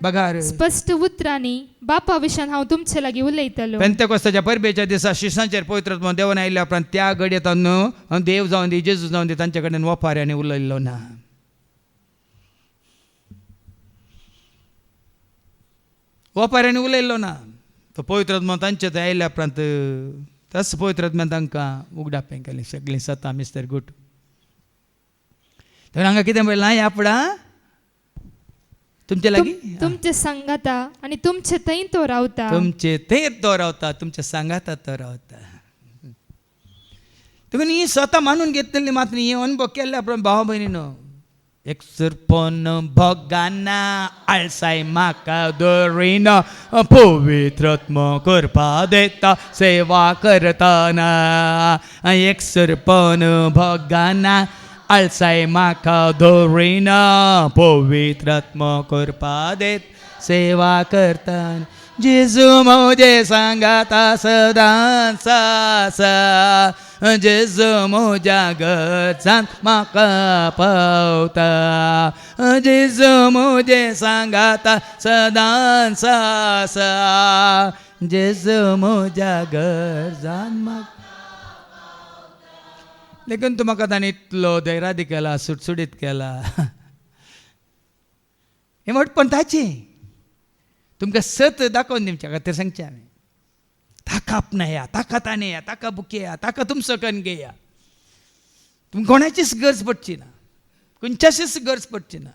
बगार स्पश्ट उतरांनी बापा विशयान हांव तुमचे लागीं उलयतलो पेंतेकोस्ताच्या परबेच्या दिसा शिसांचेर पवित्र आत्मा देवान आयिल्ल्या उपरांत त्या घडयेत न्हू देव जावन दी जेजू जावन दी तांचे कडेन ओपाऱ्यांनी उलयल्लो ना ओपाऱ्यांनी उलयल्लो ना तो पवित्र आत्मा तांचे थंय आयिल्ल्या उपरांत तस पवित्र आत्म्यान तांकां उगडापें केलें सगळीं सता मिस्टर गुट तर हांगा कितें म्हणलां ह्या फुडां तुमचे लागीं तुमचे सांगाता आनी तुमचे थंय तो रावता तुमचे थंय तो रावता तुमचे सांगाता तो रावता तुम्ही ही स्वता मानून घेतलेली मात्र हे अनुभव केल्ल्या उपरांत भाव भयणीनो एक सरपण भोगाना आळसाय म्हाका दरिना पवित्र आत्मा करपा देता सेवा करतना एक सरपण भोगाना आळसाय म्हाका दरिना पवित्र आत्मा करपा देत सेवा करतना जेजू म्हजे सांगाता सदांच आसा जेजू म्हज्या गरजांत म्हाका पावता जेजू म्हजे सांगाता सदांच आसा जेजू म्हज्या गरजांत म्हाका लेकिन तूं म्हाका ताणें इतलो धैर्यादी केला सुटसुडीत केला हें मोठपण ताचें तुमकां सत दाखोवन दिवच्या खातीर सांगचें हांवें ताका आपणाया ताका ताणेया ताका बुकेया ताका तुमचो कण घेया तुमकां कोणाचीच गरज पडची ना खंयच्याशीच गरज पडची ना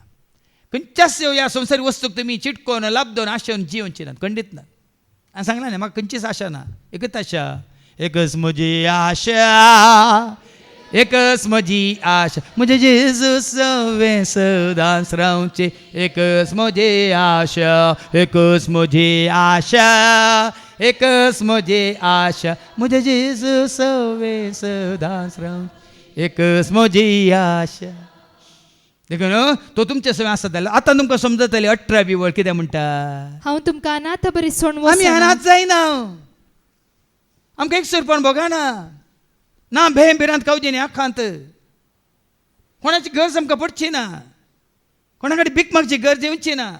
खंयच्याच ह्या संवसारीक वस्तूक तुमी चिटकोवन लाभदोन आशेवन जिवची ना खंडीत ना हांवें सांगलां न्ही म्हाका खंयचीच आशा ना एकच आशा एकच म्हजी आशा एकच म्हजी आशा म्हजे जेजू सवे सदांच रावचे एकच म्हजी आशा एकच म्हजी आशा एकच म्हजी आशा म्हजे जेजू सवे सदांच रावचे एकच म्हजी आशा देखून तो तुमचे सवय आसा जाल्यार आतां तुमकां समजतलें 18वी वळ कितें म्हणटा हांव तुमकां अनाथ बरी सोडून आमी अनाथ जायना आमकां एक सरपण भोगाना ना भें बिरांत खावची न्ही आखांत कोणाची गरज आमकां पडची ना कोणा कडेन भीक मागची गरज येवची ना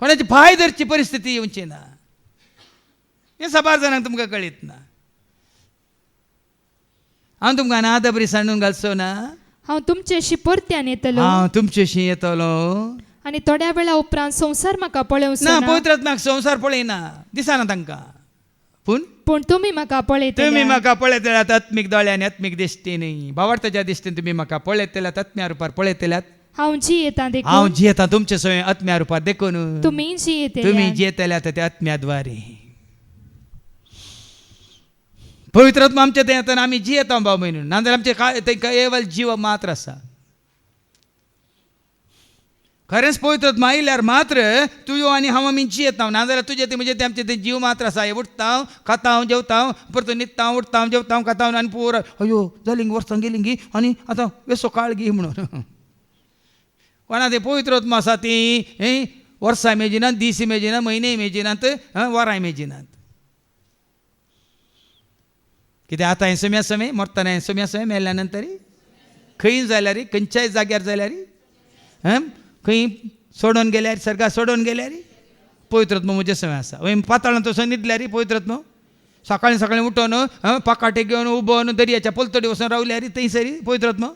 कोणाची पांय धरची परिस्थिती येवची ना हें साबार जाणांक तुमकां कळीत ना हांव तुमकां अनाथ बरी सांडून घालचो ना हांव तुमचेशी परत्यान येतलो हांव तुमचेशी येतलो आनी थोड्या वेळा उपरांत संवसार म्हाका पळोवचो ना ना पवित्र आत्म्याक संवसार पळयना दिसना तांकां पूण तुमी म्हाका पळयतले तुम्ही म्हाका पळयतल्यात आत्मीक दोळ्यांनी आत्मीक दिश्टीनी भावार्थाच्या दिश्टीन तुम्ही म्हाका पळयतल्यात आत्म्या रुपार पळयतल्यात हांव जियेता हांव देखून जियेता तुमचे सवय आत्म्या रुपार देखून तुमी जियेते तुम्ही जियेतल्यात त्या आत्म्याद्वारे पवित्र आत्मा आमचे थंय येतना आमी जियेता भाव भयणीनो नाजाल्यार आमचे काय केवळ जीव मात्र आसा खरेंच पवित्र आयल्यार मात्र तुजो आनी हांव आमीची येता नाजाल्यार तुजे ते म्हणजे ते आमचे ते जीव मात्र आसा उठता खाता जेवता परत न्हिदता उठता जेवता खाता आनी पोर अयो जाली वर्सां गेली गी आनी आतां वेसो काळ गी म्हणून कोणा ते पवित्र आसा ती वर्सां इमेजिनात दीस इमेजिनात म्हयने इमेजिनात वरां इमेजिनात कित्याक आतां हें समय समय मरतना हें समय मेल्या नंतर खंय जाल्यार खंयच्याय जाग्यार जाल्यार खंय सोडून गेल्यार सर्गा सोडून गेल्यार पवित्रत्व म्हजे समय आसा पाताळांत तसो न्हिदल्यार पवित्रत्व सकाळीं सकाळीं उठोन पाकाटे घेवन उबोन दर्याच्या पलतडी वचून रावल्यार थंयसर पवित्रत्व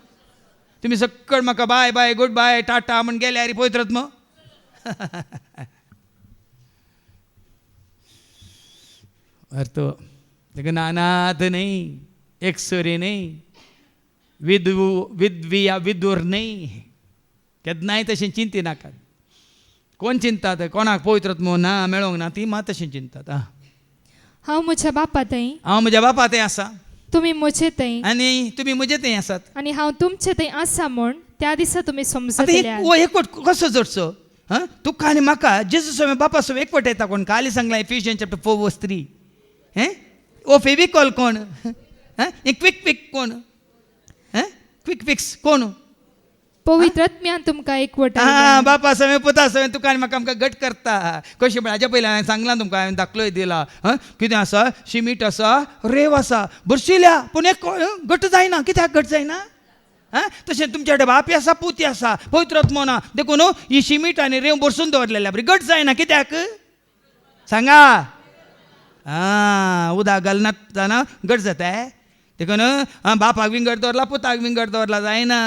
तुमी सक्कळ म्हाका bye bye goodbye tata म्हण गेल्यार पवित्रत्व अर्थ देखो नानाथ नहीं एकसुरी नहीं विद्विया विदूर नहीं केन्नाय तशें चिंती नाकात कोण चिंतात कोणाक पवित्रत्व ना मेळोंक ना ती मात तशें चिंतात हांव म्हज्या बापा थंय हांव म्हज्या बापा थंय आसा तुमी म्हजे थंय आनी तुमी म्हजे थंय आसात आनी हांव तुमचे थंय आसा म्हूण त्या दिसा तुमी आतां समजतल्यात हो एकवट कसो जोडचो तुका आनी म्हाका जेजू समय बापा समय एकवट येता कोण काली सांगला इफिशियन्स चॅप्टर 4:3 ओ फेविकॉल कोण क्विक पिक कोण क्विक फिक्स कोण पवित्रत्म्यान तुमकां एकवट बापा समय पुता समय तुका आनी म्हाका आमकां घट करता कशें म्हळ्यार हाज्या पयलीं हांवें सांगलां तुमकां हांवें दाखलोय दिला कितें आसा शिमीट आसा रेव आसा भरशिल्या पूण एक घट जायना कित्याक घट जायना तशें तुमचे कडेन बापी आसा पुती आसा पवित्रत्व ना देखून ही शिमीट आनी रेव बरसून दवरलेल्या बरी घट जायना कित्याक सांगा उदक घालनात जाणा घट जाता देखून बापाक विंगड दवरला पुताक विंगड दवरला जायना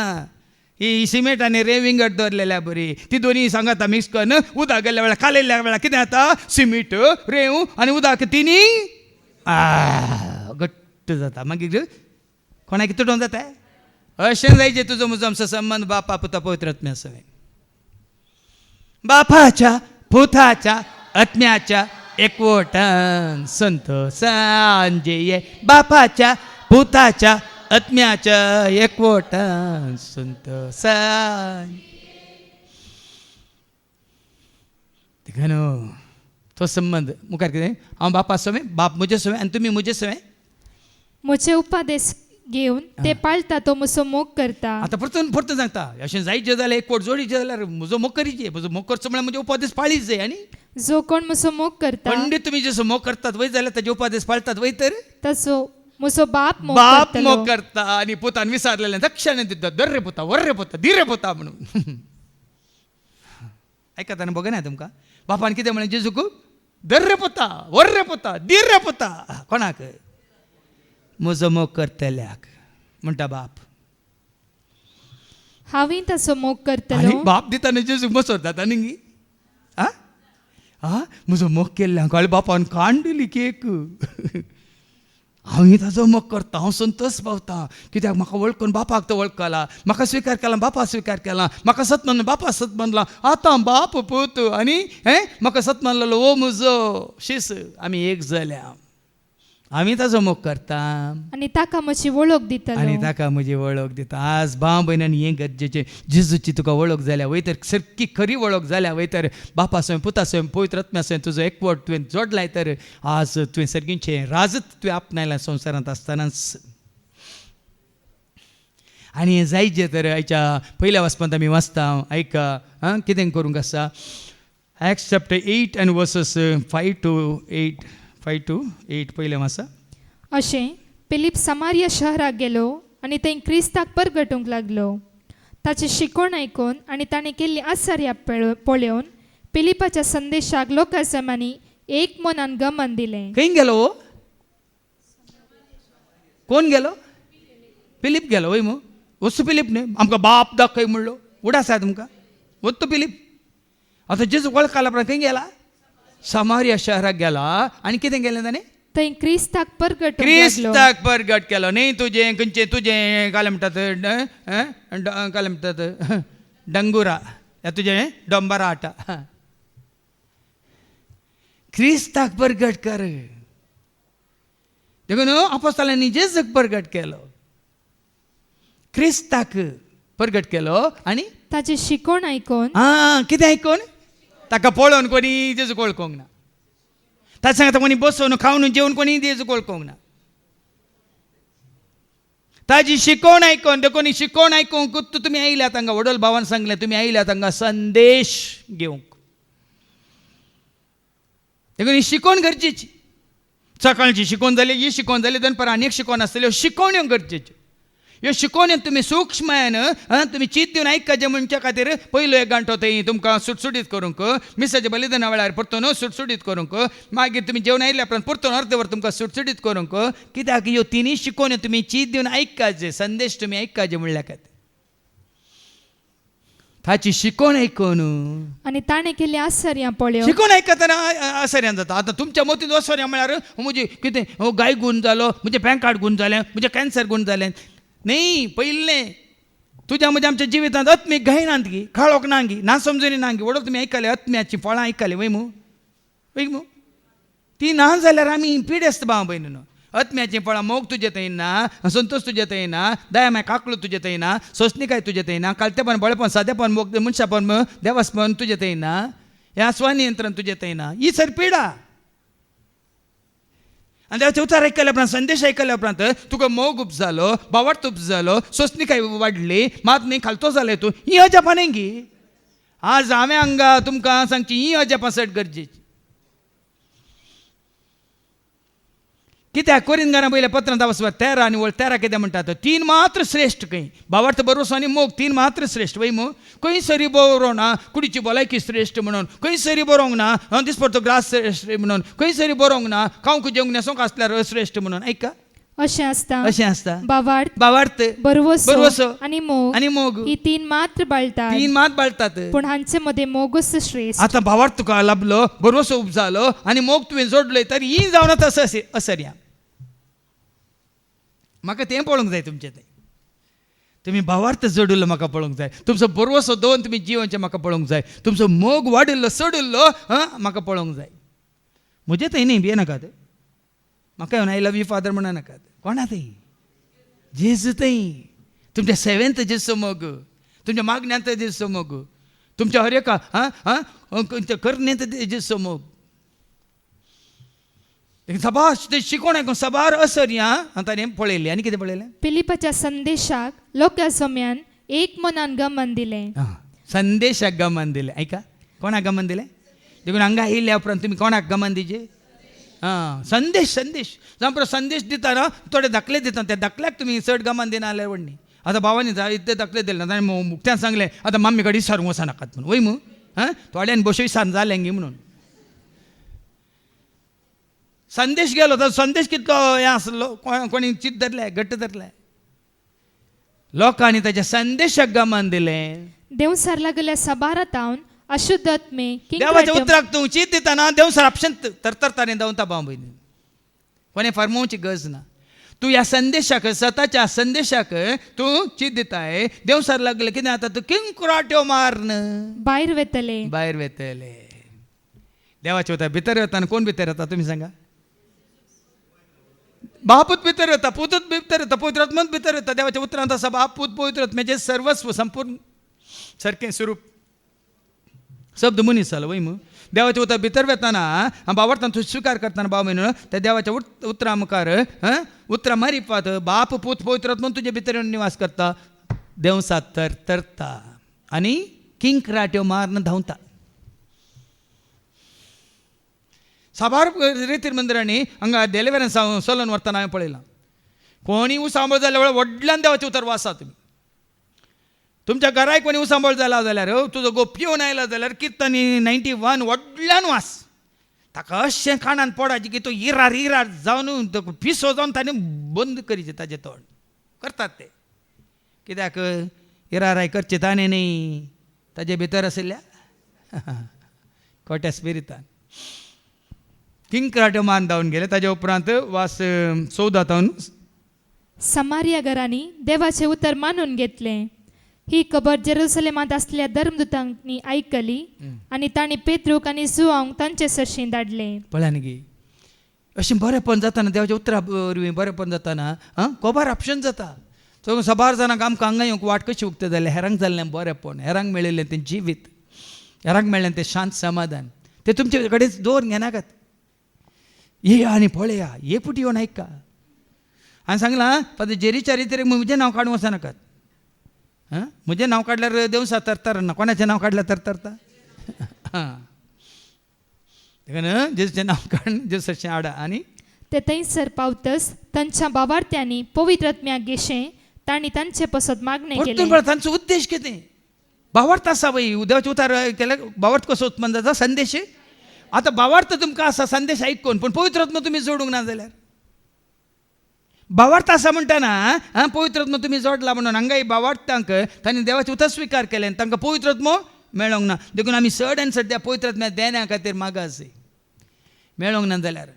ही सिमेंट आनी रेव विंगड दवरलेल्या बरी ती दोनी सांगाता मिक्स करून उदक गेल्ल्या वेळार कालयल्ल्या वेळार कितें जाता सिमीट रेव आनी उदक तिनी घट्ट जाता मागीर कोणाक तुटोवन जाता अशें जायचें तुजो म्हजो आमचो संबंद बापा पुता पवित्रत्म्या सवय बापाच्या पुताच्या आत्म्याच्या एकवटान संतोषांजे बापाच्या पुताच्या आत्म्याच्या एकवटान संतोषान देखून तो संबंध मुखार कितें हांव बापा सवय बाप म्हजे सवय आनी तुमी म्हजे सवय म्हजे उपदेश घेवन ते पाळटा तो म्हजो मोग करता आतां परतून परतून सांगता अशें जायचें जाल्यार एकवट जोडीचें जाल्यार म्हजो मोग करीचे म्हजो मोग करचो म्हळ्यार म्हजे उपदेश पाळीच जाय आनी जो कोण म्हजो मोग करता पंडीत तुमी जसो मोग करतात वय जाल्यार ताजे उपदेश पाळतात वय तर तसो म्हजो बाप मोग बाप करतलो. मोग करता आनी पुतान विसारलेलें दक्षिणे दिता दर्रे पुता वर्रे पुता धिरे पुता म्हणून आयकता न्हू बघना तुमकां बापान कितें म्हळें जेजूक दर्रे पुता वर्रे पुता धिरे पुता कोणाक म्हजो मोग करतल्याक म्हणटा बाप हांवें तसो मोग आनी करतलो बाप दिता न्हू जेजूक मसोर जाता न्ही म्हजो मोग केल्ल्या कळ्ळें बापान कांडली केक हांव ताजो मोग करता हांव संतोश पावता कित्याक म्हाका वळखून बापाक तो वळखला म्हाका स्विकार केला बापा स्विकार केला म्हाका सत मानलो बापा सत मानला आतां बाप पूत आनी म्हाका सत मानलेलो ओ म्हजो शिस आमी एक जाल्या आमी ताजो मोग करता आनी ताका म्हजी वळख आनी दितलो ताका म्हजी वळख दिता आज भाव भयणांनी हें गरजेचें जेजूची तुका वळख जाल्या वय तर सारकी खरी वळख जाल्या वय तर बापा सवय पुता सवय पवित्र आत्म्या सवय तुजो एकवट तुवें जोडलाय तर आज तुवें सर्गींचें राजत तुवें आपणायलां संवसारांत आसतनाच आनी हें जायचें तर आयच्या पयल्या वाचपांत आमी वाचता आयका कितें करूंक आसा Acts chapter 8 and verses 5 to 8 पयलें वाचा अशें फिलीप समारिया शहराक गेलो आनी थंय क्रिस्ताक परगटूंक लागलो ताचें शिकोण आयकून आनी ताणें केल्ली आश्चर्या पळोवन फिलिपाच्या संदेशाक लोकांनी एक मनान गमन दिलें खंय गेलो कोण गेलो फिलीप गेलो वय मग वस्तू फिलीप न्ही आमकां बाप दाखय म्हणलो उडास आसा तुमकां वस्तू फिलीप आतां जेजू वळखला उपरांत खंय गेला समारिया शहराक गेला आनी कितें केलें ताणें थंय क्रिस्ताक परगटूंक लागलो क्रिस्ताक परगट केलो न्ही तुजें खंयचें तुजें काय म्हणटात काय म्हणटात डंगुरा तुजें डोंबरा आटा क्रिस्ताक परगट कर देखून अपोस्तलांनी जेजूक परगट केलो क्रिस्ताक प्रगट केलो आनी ताची शिकवण आयकून कितें आयकून ताका पळोवन कोणी जेजू कळकोंक ना. ताचे सांगता कोणी बसून खावन जेवण कोणी जेजू कळकोंक ना. ताजी शिकवण आयकून कोणी शिकवण आयकूंक तुमी आयल्यात हांगा. वडोल भावान सांगलें तुमी आयल्यात हांगा संदेश घेवंक. देखून शिकवण गरजेची. सकाळची शिकवण जाली, ही शिकवण जाली, दनपार आनी एक शिकवण आसतली. ह्यो शिकवण्यो गरजेच्यो. ह्यो शिकवण्यो तुमी सूक्ष्मयान तुमी चित दिवन आयकचे म्हणच्या खातीर पयलो 1 घंटो थंय तुमकां सुटसुटीत करूंक, मिसाच्या बलिदाना वेळार परतून सुटसुटीत करूंक, मागीर तुमी जेवण आयल्या उपरांत परतून अर्द वर तुमकां सुटसुटीत करूंक. कित्याक ह्यो तिनूय शिकवण्यो तुमी चित दिवन आयकचे, संदेश तुमी आयकचे म्हणल्या खातीर. ताची शिकवण आयकून आनी ताणें केल्ली आश्चर्यां पळोवन शिकून आयकतना आश्चर्यान जाता. आतां तुमच्या मतींत आश्चर्य म्हळ्यार म्हणजे कितें गाय गुण जालो, म्हणजे पॅन कार्ड गुण जालें, म्हणजे कॅन्सर गुण जालें. न्ही, पयलें तुज्या म्हणजे आमच्या जिवितांत आत्मीक घाय नांगी, खाळोक नांगी, ना समजुनी नांगी. वडो तुमी आयकले आत्म्याची फळां आयकले वय मू ती ना जाल्यार आमी पिडेस्त भाव भयणीनो. आत्म्याचीं फळां मोग तुजे थंय ना, संतोष तुजे थंय ना, दयामाय काकलो तुजे थंय ना, सोंसणीकाय तुजे थंय ना, कालतेपण बळेपण सादेपण मोग मनशापण देवासपण तुजे थंय ना, ह्या स्वनियंत्रण तुजे थंय ना. ही सर पिडा. आनी देवाचे उतार आयकल्या उपरांत, संदेश आयकल्या उपरांत तुका मोग उपजालो, बावट उपजालो, सोंसणीकाय वाडली, मात न्ही खालतो जालें तूं. ही अजापां न्ही. आज हांवें हांगा तुमकां सांगची ही अजापां सट गरजेची. कित्याक कोरिंथांना पयल्या पत्रांत वचपा 13 आनी 13 कितें म्हणटात, 3 मात्र श्रेष्ठ खंय. भावार्थ बरोवसो आनी मोग 3 मात्र श्रेष्ठ वय मू. खंय सरी बरोवंक ना कुडीची भलायकी श्रेष्ठ म्हणून, खंय सरी बरोवंक ना दिसपडतो ग्रास श्रेष्ठ म्हणून, खंय सरी बरोवंक ना खावंक जेवंक न्हेसोंक आसल्यार अश्रेष्ठ म्हणून. ऐका अशें आसता. अशें आसता. भावार्थ बरवसो आनी मोग ही 3 मात्र बाळटात. 3 मात बाळटात. पूण हांचे मदें मोगूच श्रेष्ठ. आतां भावार्थ तुका लाभलो, बरवसो उपजालो आनी मोग तुवें जोडलोय तर ही जावन आतां असर्या. म्हाका तें पळोवंक जाय तुमचें थंय. तुमी भावार्थ जोडिल्लो म्हाका पळोवंक जाय. तुमचो बरवसो दोन तुमी जिवनचें म्हाका पळोवंक जाय. तुमचो मोग वाडिल्लो सोडिल्लो म्हाका पळोवंक जाय. म्हजें थंय न्ही भियेनाकात. म्हाका येवन आय लव यू फादर म्हणा नाकात. कोणा थंय? जेजू थंय. तुमच्या सेवेंत जेजूचो मोग, तुमच्या मागण्यांत जेजूचो मोग, तुमच्या हर एका करण्यात जेजूचो मोग. सबाश ते शिकोण आयकून सबार असर्या ताणें पळयलें. आनी कितें पळयलें? फिलिपाच्या संदेशाक लोकां सोम्यान एक मनान गमन दिलें. संदेशाक गमन दिलें. ऐका, कोणाक गमन दिलें? देखून हांगा येयल्या उपरांत तुमी कोणाक गमन दिजे? संदेश जावं संदेश दिता ना, थोडे दाखले दिता, त्या दाखल्याक तुमी चड गमन दिना जाल्यार व्हडनी. आतां भावानी इतले दाखले दिले ना, ताणें मुक्त्यान सांगलें आतां मम्मी कडेन विचारूंक वचनाकात म्हणून. वय मू थोड्यान बश्यो विचारून जालें गी म्हणून. संदेश गेलो तर संदेश कितलो हें आसलो, कोणी चित धरले, घट्ट धरले. लोकांनी ताच्या संदेशाक गमन दिलें. देवसार लागल्या सबारातावन अशुद्ध आत्मे देवाच्या उतराक तूं चित दितना देवसार आपशन तरतरताने धांवता भाव भयणी. कोणें फरमोवची गरज ना. तूं ह्या संदेशाक, स्वताच्या संदेशाक तूं चित दिताय. देवसार लागले कितें जाता, तूं किंकुराट्यो मारन भायर वेतले. देवाच्या उतर भितर येता. कोण भितर येता तुमी सांगा? बापूत भितर येता, पुतूत भितर येता, पवित्र आत्मात भितर येता. देवाच्या उतरांत आसा बाप, पूत, पवित्र आत्म्याचें सर्वस्व संपूर्ण सारकें स्वरूप शब्द मनीस जालो. वय मू देवाच्या उतर भितर वेताना भावार्थान तूं स्विकार करतना भाव म्हणून त्या देवाच्या उतरा मुखार उतरां मारिपात बाप, पूत, पवित्र आत्मा तुजे भितर येवन निवास करता. देवसा तरता आनी किंकराट्यो मारन धांवता. साबार रितीर मंदिरांनी हांगा डेलिव्हरान चलोन व्हरतना हांवें पळयलां. कोणी उसांबळ जाल्या वेळार व्हडल्यान देवाचे उतर वासा. तुमी तुमच्या घराय कोणी उसांबळ जाला जाल्यार तुजो गोप पिवन आयला जाल्यार किर्तनी 91 व्हडल्यान वास. ताका अशें कानान पडायचें की तो इरार जावन पिसो जावन ताणें बंद करीचें ताजें तोंड. करतात ते कित्याक इराराय करचें ताणें न्ही, ताजे भितर आशिल्ल्या खोट्या स्पिरितान किंकराट्यो मान धांवन गेले. ताजे उपरांत वास 14 समारिया घरांनी देवाचे उतर मानून घेतलें. ही खबर जेरुसलेमांत आसलेल्या धर्मदूतांनी आयकली आनी तांणी पेत्रूक आनी जुआंक तांचे सरशीं धाडलें. पळयान गे अशें बरेंपण जाताना देवाच्या उतरा वरवीं बरेंपण जाताना कोबार ऑप्शन जाता. सो सबार जाणांक आमकां हांगा येवंक वाट कशी उगता जाल्यार हेरांक जाल्लें बरेंपण, हेरांक मेळिल्लें तें जिवीत, हेरांक मेळ्ळें तें शांत समाधान, तें तुमचे कडेन दवरून घेनाकात. ये आनी पळया, हे पुटी येवन आयका. हांवें सांगलां फादर जेरीच्या रितीन म्हजें नांव काडूंक वचनाकात. म्हजें नांव काडल्यार देवसा तरतर ना, कोणाचें नांव काडल्यार तरतरता. हां, देखून जेजूचें नांव काड, जेजूचें हाडा. आनी ते थंयसर पावतच तांच्या बावार्थ्यांनी पवित्र आत्म्याक घेशें तांणी तांचे पसत मागणें केलें. परतून तांचो उद्देश कितें? भावार्थ आसा वय, देवाचे उतार केल्यार भावार्थ कसो उत्पन्न जाता? संदेश. आतां भावार्थ तुमकां आसा संदेश आयकून, पूण पवित्र आत्मा तुमी जोडूंक ना जाल्यार. भावार्थ आसा म्हणटाना पवित्र आत्मा तुमी जोडला म्हणून हांगाय भावार्थांक तांणी देवाचे उतर स्विकार केलें, तांकां पवित्र आत्मो मेळोंक ना. देखून आमी चड आनी चड त्या पवित्र आत्म्या देण्या खातीर मागास. मेळोंक ना जाल्यार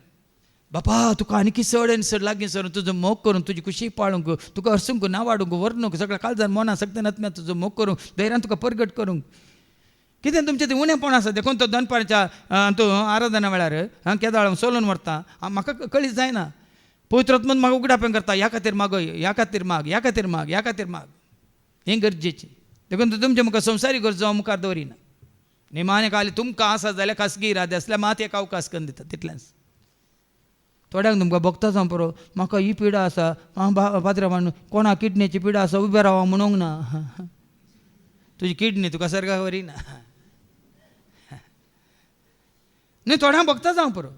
बापा तुका आनी कितें चड आनी चड लागीं सरून तुजो मोग करून तुजी खुशी पाळूंक, तुका हरसूंक ना वाडूंक वर्णूंक, सगळ्या काळजान मना सगळ्या आत्म्यात तुजो मोग करूंक, धैर्यान तुका परगट करूंक. कितें तुमचें तें उणेंपण आसा. देखून तो दनपारच्या तूं आराधना वेळार केदाळ सोलून व्हरता, म्हाका कळीत जायना. पवित्र आत्मान म्हाका उगडापें करता, ह्या खातीर मागय, ह्या खातीर माग, ह्या खातीर माग, ह्या खातीर माग. हें गरजेचें. देखून तूं तुमच्या मुखार संवसारी गरजो मुखार दवरिना. निमाणें खाली तुमकां आसा जाल्यार खासगी इरादे असल्यार मात एक अवकाश करून दिता, तितलेंच. थोड्यांक तुमकां भोगता जावं परो, म्हाका ही पिडा आसा, पाद्रा म्हणून कोणा किडनीची पिडा आसा, उबें रावा म्हणूंक ना. तुजी किडनी तुका सर्गाक व्हरिना न्ही. थोड्यांक भोगता जावं परो.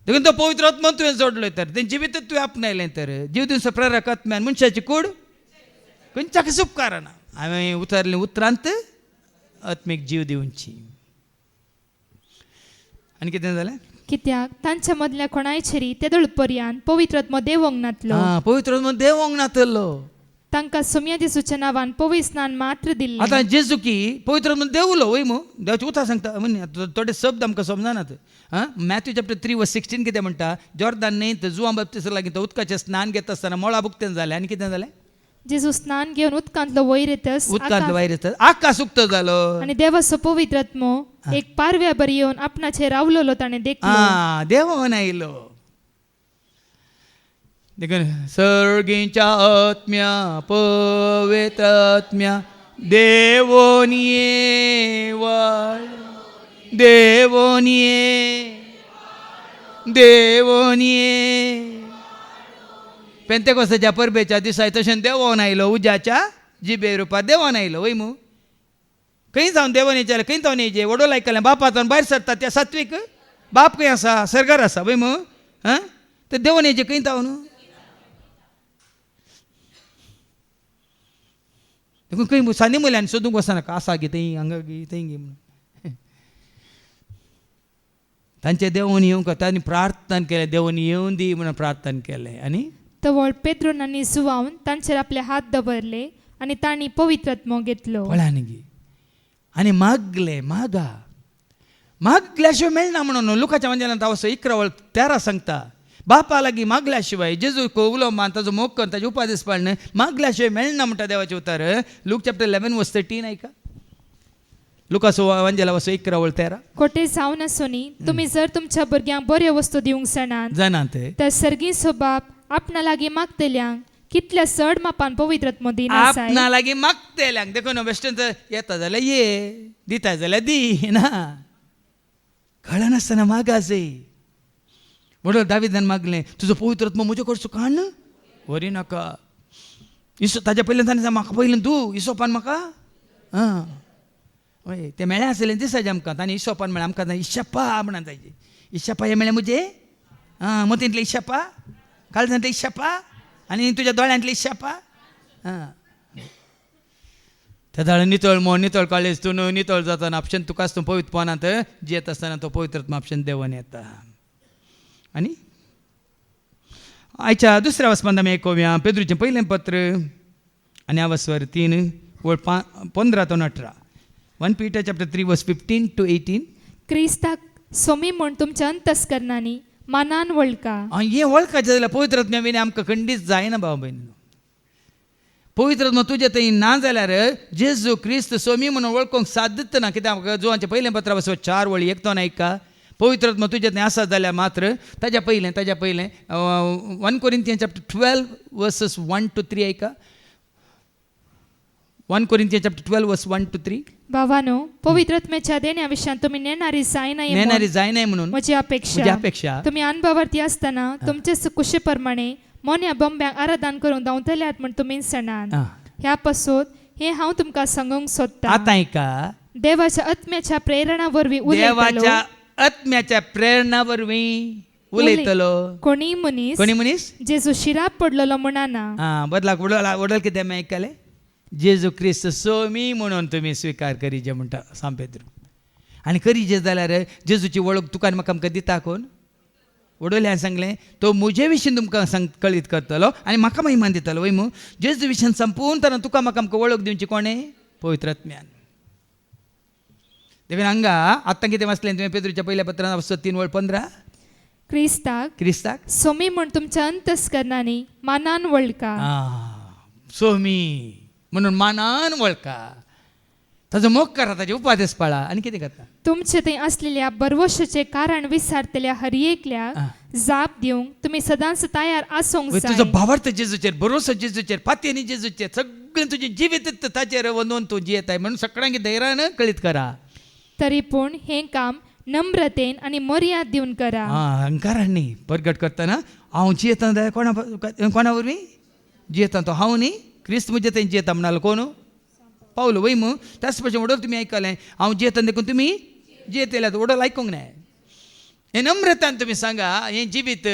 देखून तो पवित्र आत्मा तुवें जोडलोय तर, तें जिवीतच तुवें आपणायलें तर, जीव दिवचो प्रेरक आत्म्यान मनशाची कूड खंयच्याक उपकारना. हांवें उतरलें उतरांत आत्मीक जीव दिवची. आनी कितें जालें? कित्याक तांच्या मदल्या कोणायचेरी तेदोळ पर्यान पवित्र आत्मो देवोंक नातलो. पवित्र आत्मा देवोंक नातलो. तांकां सोम्या दिसूच्या नांवान पवित्र स्नान मात्र दिल्लें. आतां जेजू की पवित्र आत्मा देवलो वय मू, देवाची उतार सांगता. थोडे शब्द आमकां समजनात. मॅथ्यू चॅप्टर 3:16 कितें म्हणटा? जॉर्दान न्हंयत जुआं बाप्तिस्ता लागीं तो उदकाचें स्नान घेता आसतना मोळा बुकतें जालें. आनी कितें जालें? जेजू स्नान घेवन उदकांतलो वयर येतस उदकांतलो वयर येता, आकाश उक्तो जालो. आनी देवाचो पवित्र आत्मो एक पारव्या बरी येवन आपणाचेर रावलोलो ताणें देखलो. देवान आयलो. देखून सर्गीच्या आत्म्या पवित्र आत्म्या देवोन ये वाळ, देवोन ये, देवोन ये. पेंतेकोस्ताच्या परबेच्या दिसा तशें देवोन आयलो, उज्याच्या जिबे रुपार देवोन आयलो वय मू. खंय जावन देवान विचारलें, खंय जावन येजे वडोल आयकलें बापातून भायर सरता त्या सात्वीक बाप खंय आसा? सर्गार आसा वय मू. ते देवान येजे खंय जावन देखून खंय सानी मुल्यान सोदूंक वचनाका, आसा गे थंय, हांगा गे थंय गे म्हणून. तांचे देवून येवंक तांणी प्रार्थना केलें, देवून येवन दी म्हणून प्रार्थना केलें. आनी तवळ पेद्रून आनी सुवावन तांचेर आपले हात दवरले आनी तांणी पवित्र आत्मो घेतलो. पळयान गे. आनी मागले, मागल्या शिवाय मेळना म्हणून लुकाच्या वंजनांत हांव 11:13 सांगता. बापा लागीं मागल्या शिवाय जेजू उलो मान ताजो मोग करून ताजे उपादेश पाळणं मागल्या शिवाय मेळना म्हणटा देवाचें उतार. Look chapter 11:13 आयका. लुकास वंजला 11:13. खोटे जावन आसुनी तुमी जर तुमच्या भुरग्यांक बऱ्यो वस्तू दिवंक जाणात तर सर्गीचो बाप आपणा लागीं मागतल्यांक कितल्या चड मापान पवित्र आत्मो दिना. आपणा लागीं मागतल्यांक देखून बेश्टें येता जाल्यार ये, दिता जाल्यार दी ना. कळनासतना मागासे. म्हणून दाविदान मागलें, तुजो पवित्र आत्मा म्हजे कडचो काण व्हरी नाका. ताच्या पयलीं ताणें म्हाका पयलीं तूं हिसोपान म्हाका हय तें मेळ्ळें आसलें दिसाचें आमकां. ताणें हिसोपान म्हळ्यार आमकां इश्शप्पा म्हणून जायचे. इश्शप्पा हें मेळ्ळें म्हजें मतींतलें इश्शप्पा, काळजांतलें इश्शप्पा आनी तुज्या दोळ्यांतलें इश्शप्पा. त्या जाल्यार नितळ मन नितळ काळेजतून नितळ जाताना आपशन तुकाच तूं पवित्र पोनांत जियेत आसतना तो पवित्र आत्मा आपशन देवन येता. आनी आयच्या दुसऱ्या वचपांत आमी आयकुया पेद्रूचें पयलें पत्र आनी आवस्वर 3:15-18. 1 Peter chapter 3:15-18. क्रिस्ताक सोमी म्हूण तुमच्या अंतस्करणांनी मनान वळखा. हें वळखाचें जाल्यार पवित्र आत्म्या विना आमकां खंडीत जायना भाव भयण. पवित्र आत्मा तुजे थंय ना जाल्यार जेजू क्रिस्त सोमी म्हणून वळखूंक साध्य ना. कित्याक जुवांचें पयलें पत्र 4 वळी 1 आयका. पवित्रात्मा तुझ्यात आसा जाल्यार मात्र ताज्या पयलें 1 Corinthians chapter 12 verses 1 to 3 ऐका. 1 Corinthians chapter 12 verse 1 to 3. भावानो, पवित्रत्म्याच्या देण्याविषयी तुम्ही नेणारी जाय नाही नेणारी जाय नाही म्हणून माझी म्हणजे अपेक्षा तुम्ही अनुभवार्थी असताना तुमच्या कुशेप्रमाणे मन या बंब्यांक आराधन करून दावतल्यात म्हण तुम्ही सणान ह्या पासून हे हांव तुमकां सांगूंक सोदता. आता ऐका, देवाच्या आत्म्याच्या प्रेरणा वरवीं देवाच्या आत्म्याच्या प्रेरणा वरवीं उलयतलो कोणी मनीस जेजू शिराब पडलेलो म्हणना बदलाक वडल कितें आमी आयकले, जेजू क्रिस्त सोमी म्हणून तुमी स्विकार करीजे म्हणटा सांत पेद्रू. आनी करीजे जाल्यार जेजूची वळख तुका आनी म्हाका आमकां दिता कोण? वडोल्यान सांगलें तो म्हजे विशीं तुमकां कळीत करतलो आनी म्हाका महिमान दितलो. वय जेजू विशीं संपूर्ण तरां तुका म्हाका आमकां वळख दिवची कोणें? पवित्र आत्म्यान. देखून हांगा आतां कितें वाचलें तुवें पेद्रूच्या पयल्या पत्रांत 3:15 क्रिस्ताक सोमी म्हण तुमच्या अंतस्करणांनी मानान वळखा. सोमी म्हणून मानान वळखा, ताजो मोग करा, ताजे उपादेश पाळा आनी कितें करता? तुमचे थंय असलेल्या बरवशाचे कारण विसारतल्या हर एकल्याक जाप दिवंक तुमी सदांच तयार आसूंक जाय. तुजो भावार्थ जेजूचेर, भरोसो जेजूचेर, पातयेनी जेजूचेर, सगळें तुजें जिवीत ताचेर वंदोवन तूं जियेताय म्हणून सगळ्यांक धैर्यान कळीत करा. तरी पूण हें काम नम्रतेन आनी मर्याद दिवन करा. अहंकारान न्ही, परगट करतना हांव जियेता जाल्यार कोणा वरवीं जियेता तो हांव न्ही, क्रिस्त म्हजे थंय जियेता म्हणालो कोण? पावलो. वय त्याच भशेन वडोल तुमी आयकलें, हांव जियेता देखून तुमी जियेतल्यात, वडोल आयकूंक नाय. हें नम्रतान तुमी सांगा, हें जिवीत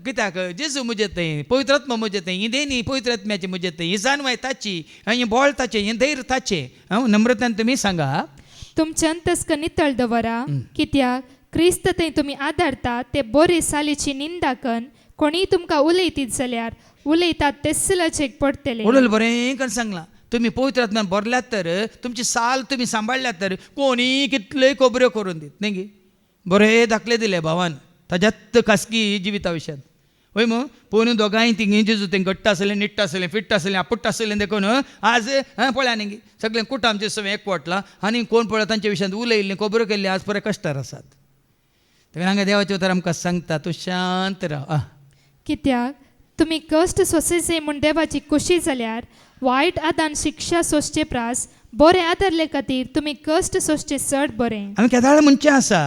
कित्याक? जेजू म्हजे थंय, पवित्र आत्मा म्हजे थंय, ही देणी पवित्र आत्म्याची म्हजे थंय, ही जाणवाय ताची, हें बळ ताचें, हें धैर्य ताचें. नम्रतान तुमी सांगा. तुमचे अंतस्क नितळ दवरा, कित्याक क्रिस्त थंय तुमी आदारतात ते बरे सालीची निंदा करून कोणी तुमकां उलयतीत जाल्यार उलयतात ते सिलाचेक पडटले. वडोल बरें करून सांगलां, तुमी पवित्र आत्म्यान भरल्यात तर तुमची साल तुमी सांबाळल्यात तर कोणी कितल्योय खबऱ्यो करून दीत न्ही गे. बरे दाखले दिले भावान ताज्यात खासगी जिविता विशयांत. वय पळोवन दोगांय तिंगी जेजू तें घट्ट आसलें, निट्ट आसलें, फिट्ट आसलें, आपुट्ट आसलें देखून आज पळया न्ही सगळें कुटामचें सगळें एकवटलां आनी कोण पळय तांच्या विशयांत उलयल्लीं खबऱ्यो केल्ली आज बरे कश्टार आसात. तेन्ना हांगा देवाचें उतर आमकां सांगता, तूं शांत राव. कित्याक तुमी कश्ट सोंसयचे म्हूण देवाची खुशी जाल्यार वायट आदान शिक्षा सोंसचे प्रास बरे आदारले खातीर तुमी कश्ट सोंसचे चड बरें. आमी केदाळ म्हणचे आसा,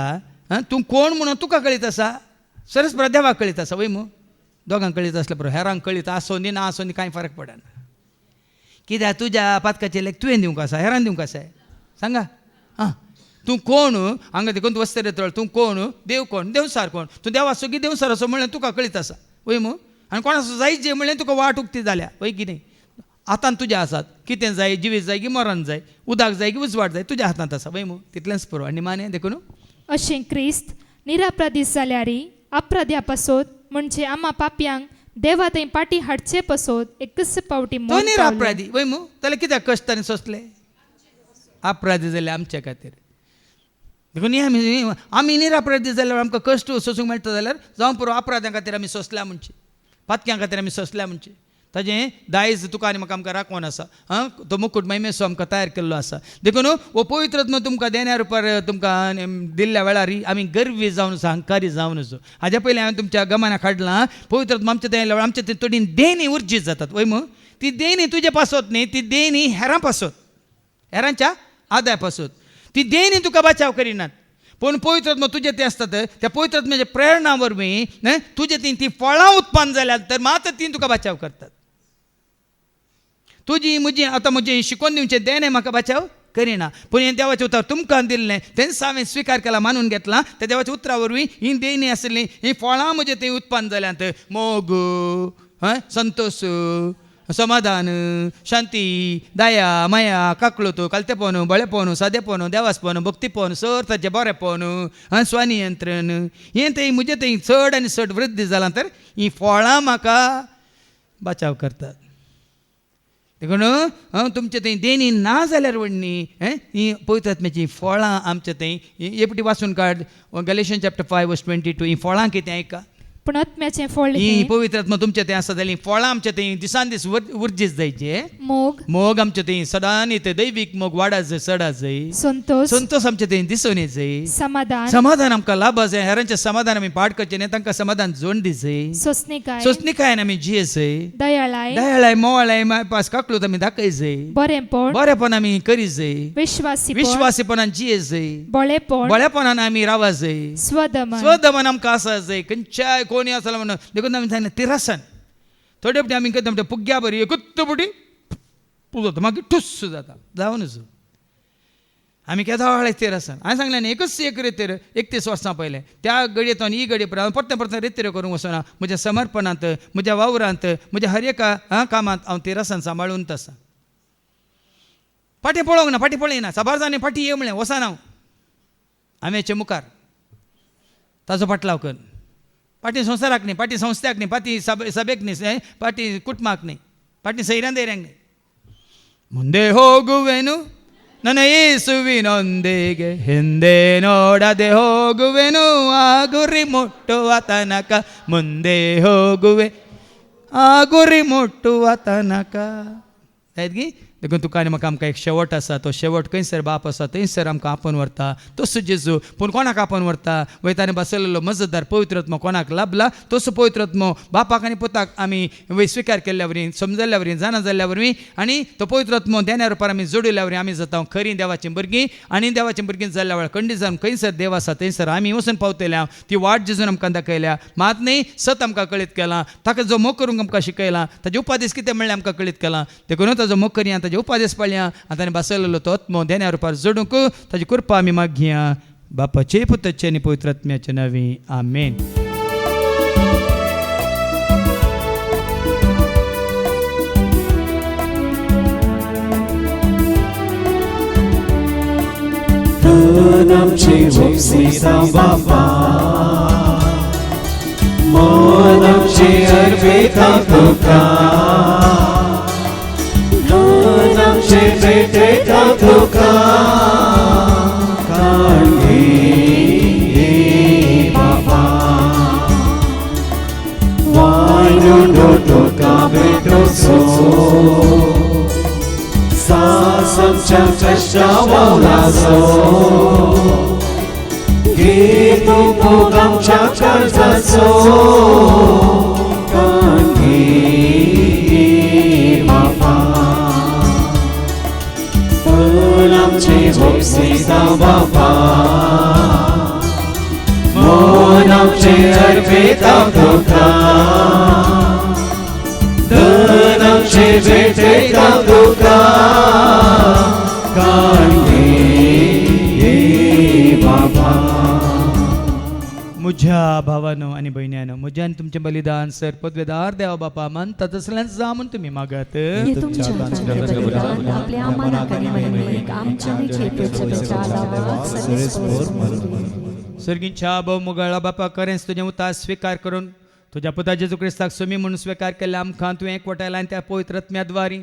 तूं कोण म्हणून तुका कळीत आसा, सरस बरो देवाक कळीत आसा. वय दोगांक कळीत आसलें बरो, हेरांक कळीत आसो न्ही ना आसो न्ही कांय फरक पडना. कित्याक तुज्या पातकाचे लेख तुवें दिवंक आसा, हेरान दिवंक आसा? सांगा. तूं कोण? हांगा देखून वस्तर येतलो, तूं कोण? देव कोण? देवसार कोण? तूं देवा सगळी देवसार असो म्हणल्यार तुका कळीत आसा. वय आनी कोणाचो जायत जे म्हणलें तुका वाट उक्ती जाल्या. वय कितें हातांत तुज्या आसात, कितें जाय, जिवीत जाय की मरण जाय, उदक जाय की उजवाड जाय, तुज्या हातांत आसा. वय तितलेंच पुरो. आनी माने देखून अशें क्रिस्त निरापराधी जाल्यारय अपराध्या पासोत म्हणजे आम्हा पापयांक देवा थंय पाटी हाडचे पासोत एकच पावटी तो निरापराधी. वय जाल्यार कित्याक कश्टांनी सोंसले? अपराधी जाले आमच्या खातीर. देखून आमी निरापराधी जाल्यार आमकां कश्ट सोसूंक मेळटा जाल्यार जावं पुरो अपराध्यां खातीर आमी सोंसल्या म्हणचे, पातक्यां खातीर आमी सोंसल्या म्हणचे. ताजें दायज तुका आनी म्हाका आमकां राखोन आसा. तो मुकूट महिमेचो आमकां तयार केल्लो आसा. देखून हो पवित्र आत्मा तुमकां देण्या रुपार तुमकां दिल्ल्या वेळार आमी गर्वी जावन आसा, अहंकारी जावन आसा. हाज्या पयलीं हांवें तुमच्या गमनाक हाडलां, पवित्र आत्मा आमच्या थंय आमच्या थंय थोडी देणी उर्जीत जातात. वय ती देणी तुजे पासत न्ही, ती देणी हेरां पासत, हेरांच्या आदाय पासत. ती देणी तुका बचाव करिनात. पूण पवित्र आत्मा तुजे ते आसतात, त्या पवित्र आत्म्याच्या प्रेरणा वरवीं तुजे ती फळां उत्पन्न जाल्यात तर मात्र ती तुका बचाव करतात. तुजी म्हजी आतां म्हजें शिकोवन दिवचें देणे म्हाका बचाव करिना, पूण हें देवाचें उतर तुमकां दिल्लें तेंच हांवें स्विकार केला, मानून घेतलां. त्या देवाच्या उतरा वरवीं ही देणी आसलीं, ही फळां म्हजे थंय उत्पन्न जाल्यात. मोग, संतोष, समाधान, शांती, दया, माया, काकळूत, कलतेपण, बळेपण, सादेपण, देवासपण, भक्तीपण, सर ताचें बरेपण, स्वनियंत्रण, हें थंय म्हजें थंय चड आनी चड वृद्धी जालां तर ही फळां म्हाका बचाव करतात. देखून तुमचे थंय देणी ना जाल्यार व्हडणी ही पवित्र आत्म्याची फळां आमच्या थंय एपटी वाचून काड. गॅलेशियन्स चॅप्टर 5 verse 22. ही फळां कितें आयका? पूण आत्म्याचें फळ ही पवित्र आत्मा तुमच्या थंय आसा जाल्यार फळां आमच्या थंय दिसान दीस उर्जीत जायचे. मोग मोग आमच्या थंय सदां येते दैवीक मोग वाडा जाय चडा जाय संतोष संतोष आमच्या थंय दिसून येत समाधान समाधान आमकां लाभा जाय हेरांचें समाधान आमी पाड करचें न्ही तांकां समाधान जोड दी जाय सोसणीकाय सोसणीकायन आमी जिये जाय दयाळाय दयाळाय मोवाळाय पास काकलूत आमी दाखय जाय बरेपण बरेपण आमी करी जाय विश्वासीपण विश्वासीपणान जिये जाय बळेपण बळेपणान आमी रावा जाय स्वदमन स्वदमन आमकां आसा जाय खंयच्याय कोणी आसलो म्हणून देखून आमी सांगलें तिरासन थोडे फावटी आमी करता म्हणटा पुग्या बरी एकूच फावटी पुजता मागीर ठुस्स जाता जावनच आमी केदोळे तिरासन हांवें सांगलें न्ही एकच एक रेतेर 31 वर्सां पयलें त्या घडयेतून ही घडये पर्यंत परतें परतें रेतेर करूंक वचना म्हज्या समर्पणांत म्हज्या वावरांत म्हज्या हर एका कामांत हांव तिरासन सांबाळून आसा फाटीं पळोवंक ना फाटीं पळयना साबारजांनी फाटीं ये म्हणलें वचना हांव आम्याचे मुखार ताजो फाटलाव कर फाटीं संवसाराक न्ही फाटीं संस्थ्याक न्ही फाटीं सभेक न्ही फाटीं कुटुंबाक न्ही फाटीं सैऱ्यां दैऱ्यांक न्ही ಮುಂದೆ ಹೋಗುವೆನು ನನ್ನ ಯೇಸುವಿನೊಂದಿಗೆ ಹಿಂದೆ ನೋಡದೆ ಹೋಗುವೆನು ಆ ಗುರಿ ಮುಟ್ಟುವ ತನಕ ಮುಂದೆ ಹೋಗುವೆ ಆ ಗುರಿ ಮುಟ್ಟುವ ತನಕ ಆಯ್ತು गी देखून तुका आनी म्हाका आमकां एक शेवट आसा तो शेवट खंयसर बाप आसा थंयसर आमकां आपोवन व्हरता तसो जेजू पूण कोणाक आपोवन व्हरता वयतानी बसलेलो मजतदार पवित्रत्म कोणाक लाभला तसो पवित्रत्म बापाक आनी पुताक आमी स्विकार केल्ल्या वरी समजल्ल्या वरी जाणा जाल्ल्या वरवीं आनी तो पवित्रत्म देण्या रुपार आमी जोडिल्ल्या वरी आमी जाता खरीं देवाचीं भुरगीं आनी देवाचीं भुरगीं जाल्ल्या वेळार खंडी जावन खंयसर देव आसा थंयसर आमी वचून पावतल्या ती वाट जेजून आमकां दाखयल्या मात न्ही सत आमकां कळीत केलां ताका जो मोग करूंक आमकां शिकयलां ताजे उपादेश कितें म्हणलें आमकां कळीत केलां देखून ताजो मोग करी ताजे उपादेश पाळया आनी ताणें बसयलेलो तो आत्मो देण्या रुपार जोडूंक ताजी कृपा आमी मागया बापाचे पुताचे आनी पवित्र आत्म्याचे नांवी आमेन. आमची उपसिता बाबा मन आमची अर्पिता तुका मन आमचे भेटता तुका काळजी बाबा वायनो तुका भेटोसो सास आमच्या कष्टावालासो गीत मोग आमच्या कर्जाचो काळजी बाबा पण आमची भोगसिता बाबा मन आमचे अर्पिता तुका धन आमचे भेटता तुका काळजी बाबा. म्हज्या भावानो आनी भयण्यानो म्हज्या आनी तुमचें बलिदान सर पदवेदार देवा बापा मानता तसल्यान जा म्हूण तुमी मागात. सर्गीच्या भाव मुगाळा बापा खरेंच तुजें उतार स्विकार करून तुज्या पुता जेजू क्रिस्ताक सुमी म्हणून स्विकार केल्या आमकां तुवें एकवटायला आनी त्या पवित्र आत्म्याद्वारी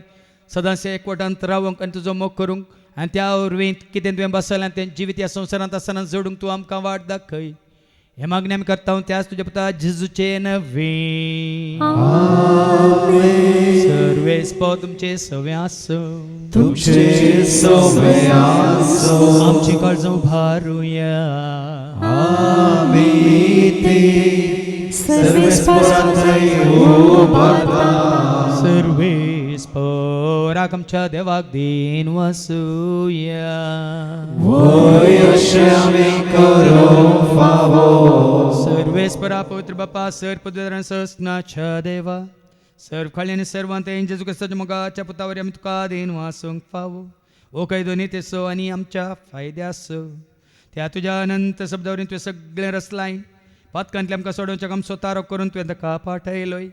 सदांच एकवटांत रावंक आनी तुजो मोग करूंक आनी त्या वरवीं कितें तुवें बसयलां तें जिवीत ह्या संवसारांत आसतना जोडूंक तूं आमकां वाट दाखय हे मागणी आमी करता त्याच तुज्या पुता जेजूचे नवी सर्वेस्प तुमचे सवे आसो तुमचे सवे आसो आमची काळजां उभारुया सर्वेस्पराक आमच्या देवाक दिन वसूया सर्वेस्परा पवित्र बापा सर पदवेदारान सस्नाच्या देवा सर्व खाली आनी सर्वांत जेजू क्रिस्ताच्या मोगाच्या पुतावर आमी तुका दिन वासूंक फावो ओ खंय दोनी तेसो आनी आमच्या फायद्यासो त्या तुज्या अनंत शब्दावरीं तुवें सगळें रचलाय पातकांतले आमकां सोडोवच्याक आमचो तारो करून तुवें ताका पाठयलोय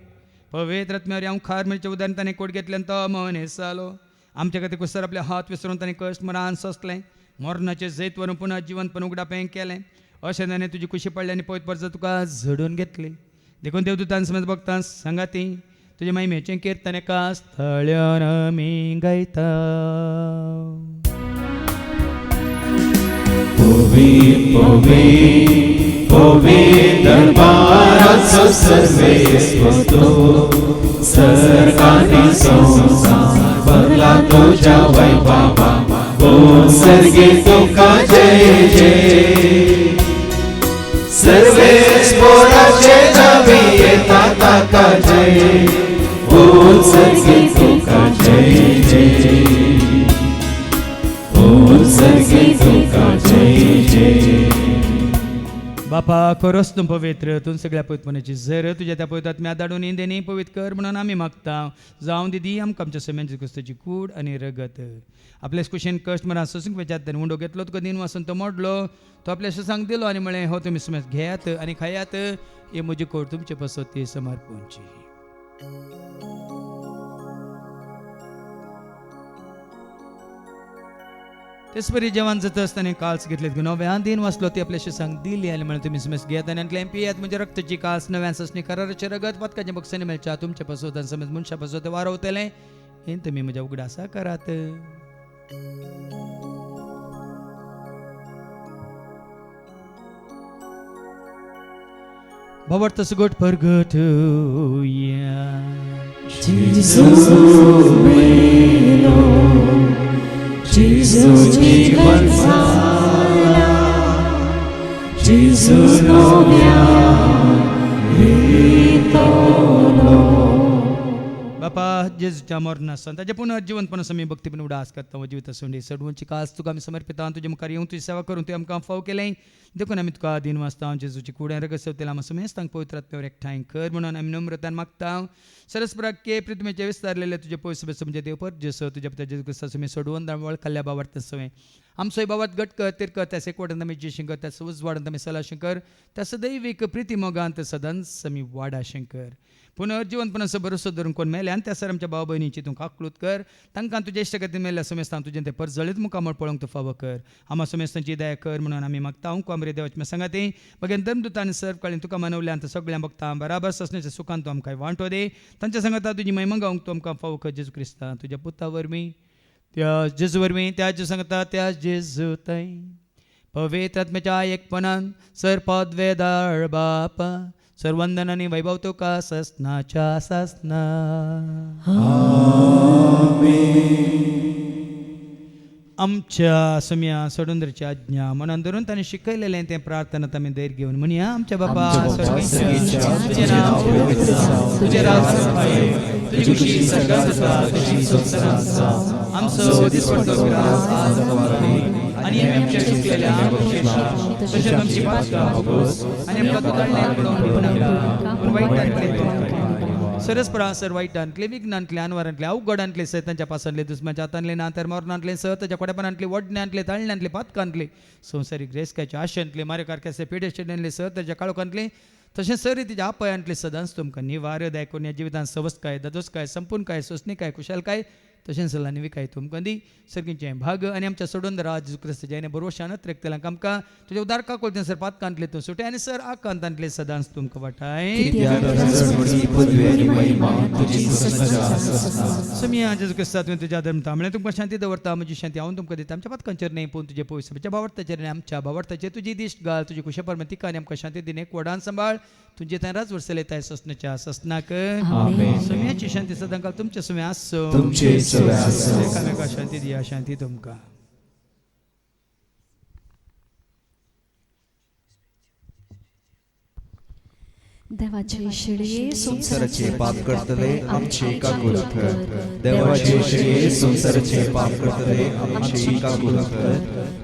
पवित्र आत्म्यावर हांव खार मिरच्या उदारण ताणें कोट घेतल्यान तो मनीस जालो आमच्या खातीर कुसर आपले हात विसरून ताणें कश्ट मरान सोंसलें मरणाचें जैत व्हरून पुन्हा जिवंतपण उगडापें केलें अशें ताणें तुजी खुशी पडली आनी पयत परस तुका झडून घेतली देखून देवदूतान समज भक्तां सांगाती तुजे महिमेचें कीर्तन एका स्थळ्यान आमी गायता. दरबाराचो सर्वेस्प तो सर्गांनी संसार फुला तुझ्या वैभवा ओ सर्गे तुका जय जय सर्वे स्फोराचे नवी येतात आता जय ओ सर्गे तुका जय जय ओ सर्गे तुका जय जय बापा खरोच तूं पवित्र तूं सगळ्या पवित्रपणाची झर तुझ्या त्या पवित्र आत्म्या धाडून इंदेनी पवित्र कर म्हणून आमी मागता जावं दिदी आमकां आमच्या समेंची कुस्ताची कूड आनी रगत आपल्या कुशेन कश्ट म्हणा सोसूंक वेचात उंडो घेतलो तुका दिन वासून तो मोडलो तो आपल्या सांग दिलो आनी म्हळें हो तुमी समेज घेयात आनी खायात हे म्हजी कोड तुमचे पसत ती समर्पणची तेच परी जेवण जात असताना काल्स घेतलेत नव्यान दिन वाचलो ती आपल्याशी सांग दिली आणि म्हणून तुम्ही समज घेत आणि अंतल्या पियात म्हणजे रक्ताची काल्स नव्यान ससनी कराराचे रगत पदकाच्या बक्षाने मेळच्या तुमच्या पासून समज मनशा पासून वारवतले हे तुम्ही म्हज्या उगडासा करात भवत सगोट परगट Jesus जीवन सारा Jesus नव्या बापा जेजूच्या मरणासन ताच्या पुनर्जीवनपण आमी भक्तीपण उडास करता जिवित सोंडी सडवूंची कास तुका आमी समर्पिता तुझे मुखार येवन तुजी सेवा करून तुवें आमकां फाव केलें देखून आमी तुका दिन वाचता जेजूची कुड्यां रगत सेवतेला आमी समेस्त तांकां पवित्र आत्म्यावर एकठांय कर म्हणून आमी नम्रतान मागता सरस्प्राके पृथ्वीचे विस्तारलेले तुजे पयस म्हणजे देवपर जेसो तुज्या पुता जेजू क्रिस्ता सुमी सोडवून वळखल्या बाबत सवय आमचोय बाबत गट कर तेर कर त्या सेकवटांत आमी जी शंकर त्या उज वाडंत आमी सला शंकर त्या सदैवीक प्रिती मोगांत सदांच आमी वाडा शंकर पुनर्जीवनपण असं भरोसो धरून कोण मेले आनी त्या सर आमच्या भाव भयणीची तूं काकलूत कर तांकां तुजे इश्ट खातीर मेल्ल्या समेस्तां तुजें ते पर जळीत मुखामळ पळोवंक तूं फावो कर आमा समेस्तांची दया कर म्हणून आमी मागता हांव कोमरे देवाच्या सांगाती बगेन धर्मदुतांनी सर्व काळीन तुका मनवल्यान सगळ्या भक्तां बराबर ससण्याच्या सुखान तूं आमकां वांटो दे तांच्या सांगाता तुजी महिमा गावंक तूं आमकां फावो कर जेजू क्रिस्ता तुज्या पुता वरवीं त्या जेजू वरवीं त्या जेजू सांगता त्या जेजू थंय पवित्र आत्म्याच्या एकपणान सर पदवेदार बापा सर्वंदन आणि वैभव तुका ससनाच्या ससना आमच्या सम्या सोडूंदरची आज्ञा मनान धरून ताणें शिकयलेलें तें प्रार्थना आमी धैर्य घेवन म्हणया आमच्या बापा तुजें नांव पवित्र जावं तुजें राज्य येवं तुजी खुशी स्वर्गांत आसा तशी संवसारांत आसा आमचो दिसपट्टो गिरास आज आमकां दी आनी आमी आमच्या चुकलेल्या तशेंच आमची पातकां मागोस आनी आमकां तुकांतल्यान पळोवन नाका पूण वायटांतले सरस्परासर वायटांतले विघ्नांतले अनवरांतले अवघडांतले सैतांच्या पासांतले दुस्माच्या हातांतले नातर मरणांतले सताच्या कोड्यापणांतले वडण्यांतले ताळण्यांतले पातकांतले संवसारीक रेस्क्याच्या आशेंतले मारेकारक्याचे पेडेशेड्यांतले सताच्या काळोखांतले तशेंच सरितीच्या आपयांतले सदांच तुमकां निवार दायकून ह्या जिवितांत सवस्काय ददोसकाय संपूर्णकाय सोसणीकाय कुशलकाय तशेंच लानिविकाय तुमकां दी सर्गींचे भाग आनी आमच्या सोडून राज जेजू क्रिस्त जयने बरोवशानत रेखतल्यांक आमकां तुज्या उदार काकोळ्यान सर पातकांतले तूं सुटे आनी सर आकांतांतले सदांच तुमकां वाटाय समिया जेजू क्रिस्ता तुवें तुज्या धर्म तांबळे तुमकां शांती दवरता म्हजी शांती हांव तुमकां दिता आमच्या पातकांचेर न्हय पूण तुजे पयस तुज्या भावार्थाचेर आनी आमच्या भावार्थाचेर तुजी दिश्ट घाल तुजी कुशा परमतिका आनी आमकां शांती दिने कोडान सांबाळ तुजे थंय राज वर्सले ताय ससनाच्या ससनाक समियाची शांती सदां काल तुमच्या सुमे आसो एकामेका शांती दिया शांती तुमकां देवाचे शिळे संसाराचे पाप करतले आमचे काकूल कर देवाचे शिळे संसाराचे पाप करतले आमचे काकूल कर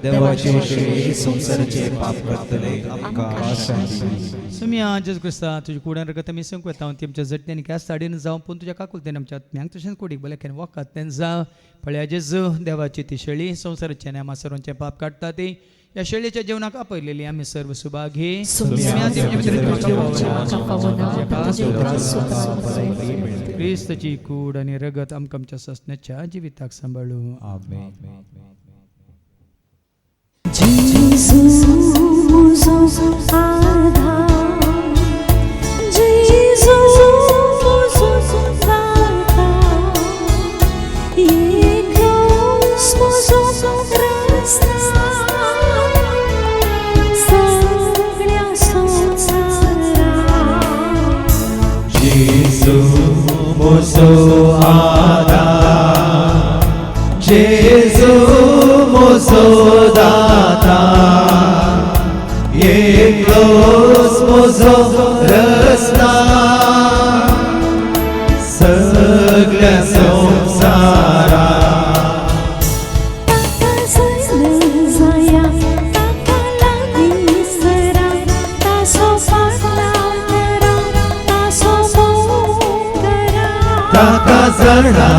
देवाचे शिळे संसाराचे पाप करतले आमकां शांती समिया जेजू क्रिस्ता तुजी कुड्यान रगत आमी संक वेता ती आमच्या जटण्यानी कॅस साडीन जावं पूण तुज्या काकुलतेन आमच्या आत्म्यांक तशेंच कुडीक बलेकेन वखद तें जावं पळया जेजू देवाची ती शेळी संसाराचे आनी आमा सर्वांचे पाप काडटा ती या शेळीच्या जेवणाक आपयलेली आमी सर्व सुभागी क्रिस्ताची कूड आनी रगत आमकां आमच्या ससण्याच्या जिविताक सांबाळूं आमेन Mozo Ada जेजू म्हजो दाता एकलोच म्हजो रस्ता सगळ्या संवसारा ताका जणा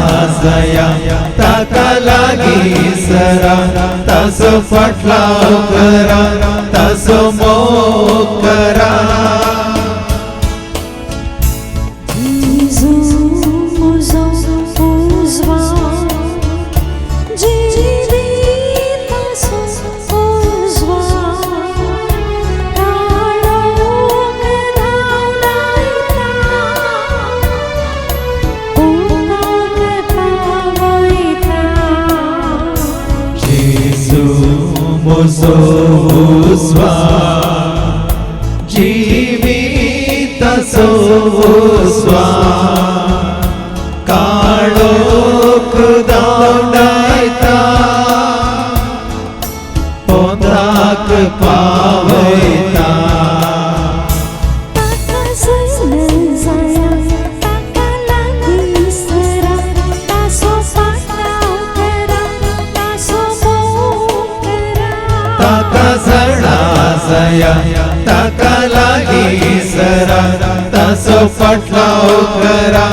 जया ताका लागी सरा ताचो फाटलाव करा ताचो मोग करा म्हजो उजवा जिविताचो उजवा काळोख धांवडायता पोंदाक पावयता ताका जणा जया ताका लागी सरा ताचो फाटलाव करा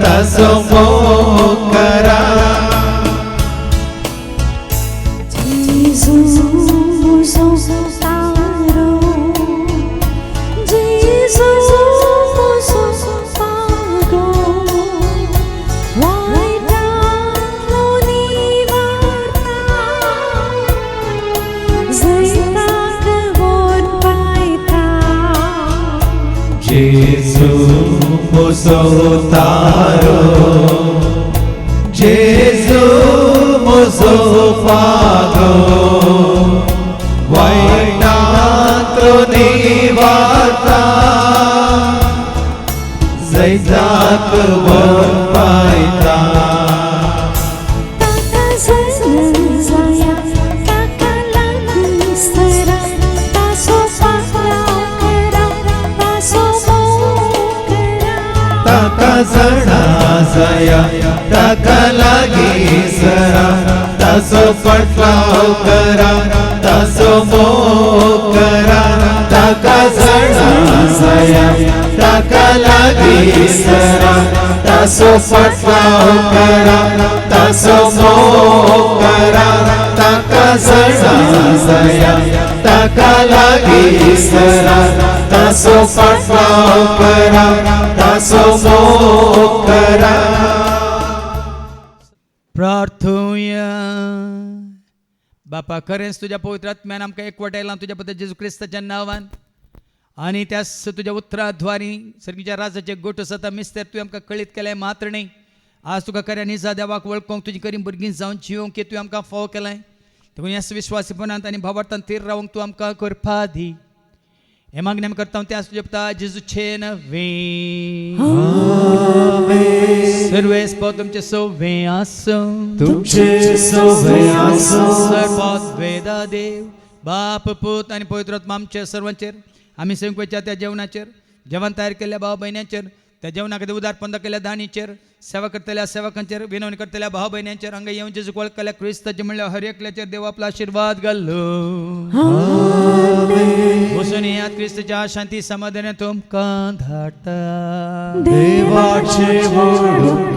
ताचो मोग करा जेजू म्हजो तारो जेजू म्हजो पागो वायटांतलो निवार्ता जैताक वर पायता ताका जणा जया ताका लागी सरा ताचो फाटलाव करा ताचो मोग करा ताका जणा जया ताका लागी सरा ताचो फाटलाव करा ताचो मोग करा ताका जणा जया ताका लागी सरा ताचो फाटलाव करा ताचो मोग करा प्रार्थूया. बापा खरेंच तुझ्या पवित्र आत्म्यान आमकां एकवटायला तुझ्या पुत्र जेजू क्रिस्ताच्या नांवान आनी त्याच तुझ्या उतराद्वारी सर्गीच्या राजाचे गोठ सता मिस्तेर तुवें आमकां कळीत केलें मात्र न्ही. आज तुका खऱ्या निजा देवाक वळखूंक तुजी करी भुरगीं जावन जिवंक की तुवें आमकां फाव केलें देखून ह्या विश्वासीपणांत आनी भावार्थान थीर रावंक तूं आमकां करपा दी. हे मागणी आमी करता त्या तुझे पुता जेजूचे नवे सर्वेस्प तुमचे सोवे आसो तुमचे सोवे आसो सर्वात वेदा देव बाप पूत आनी पवित्र आत्मा आमचे सर्वांचेर आमी संकवेच्या त्या जेवणाचेर जेवण तयार केल्ल्या भाव भयण्यांचेर त्या जेवणा खातीर उदारपंत केल्ल्या दाणीचेर सेवा करतल्या सेवकांचेर विनवणी करतल्या भाव भयण्यांचेर हांगा येवन जेजूक वळखल्या क्रिस्ताचे म्हणल्यार हर एकल्याचेर देव आपलो आशीर्वाद घालो. बसून यात क्रिस्ताच्या शांती समाधान तुमकां धाडटा. देवाचे व्हड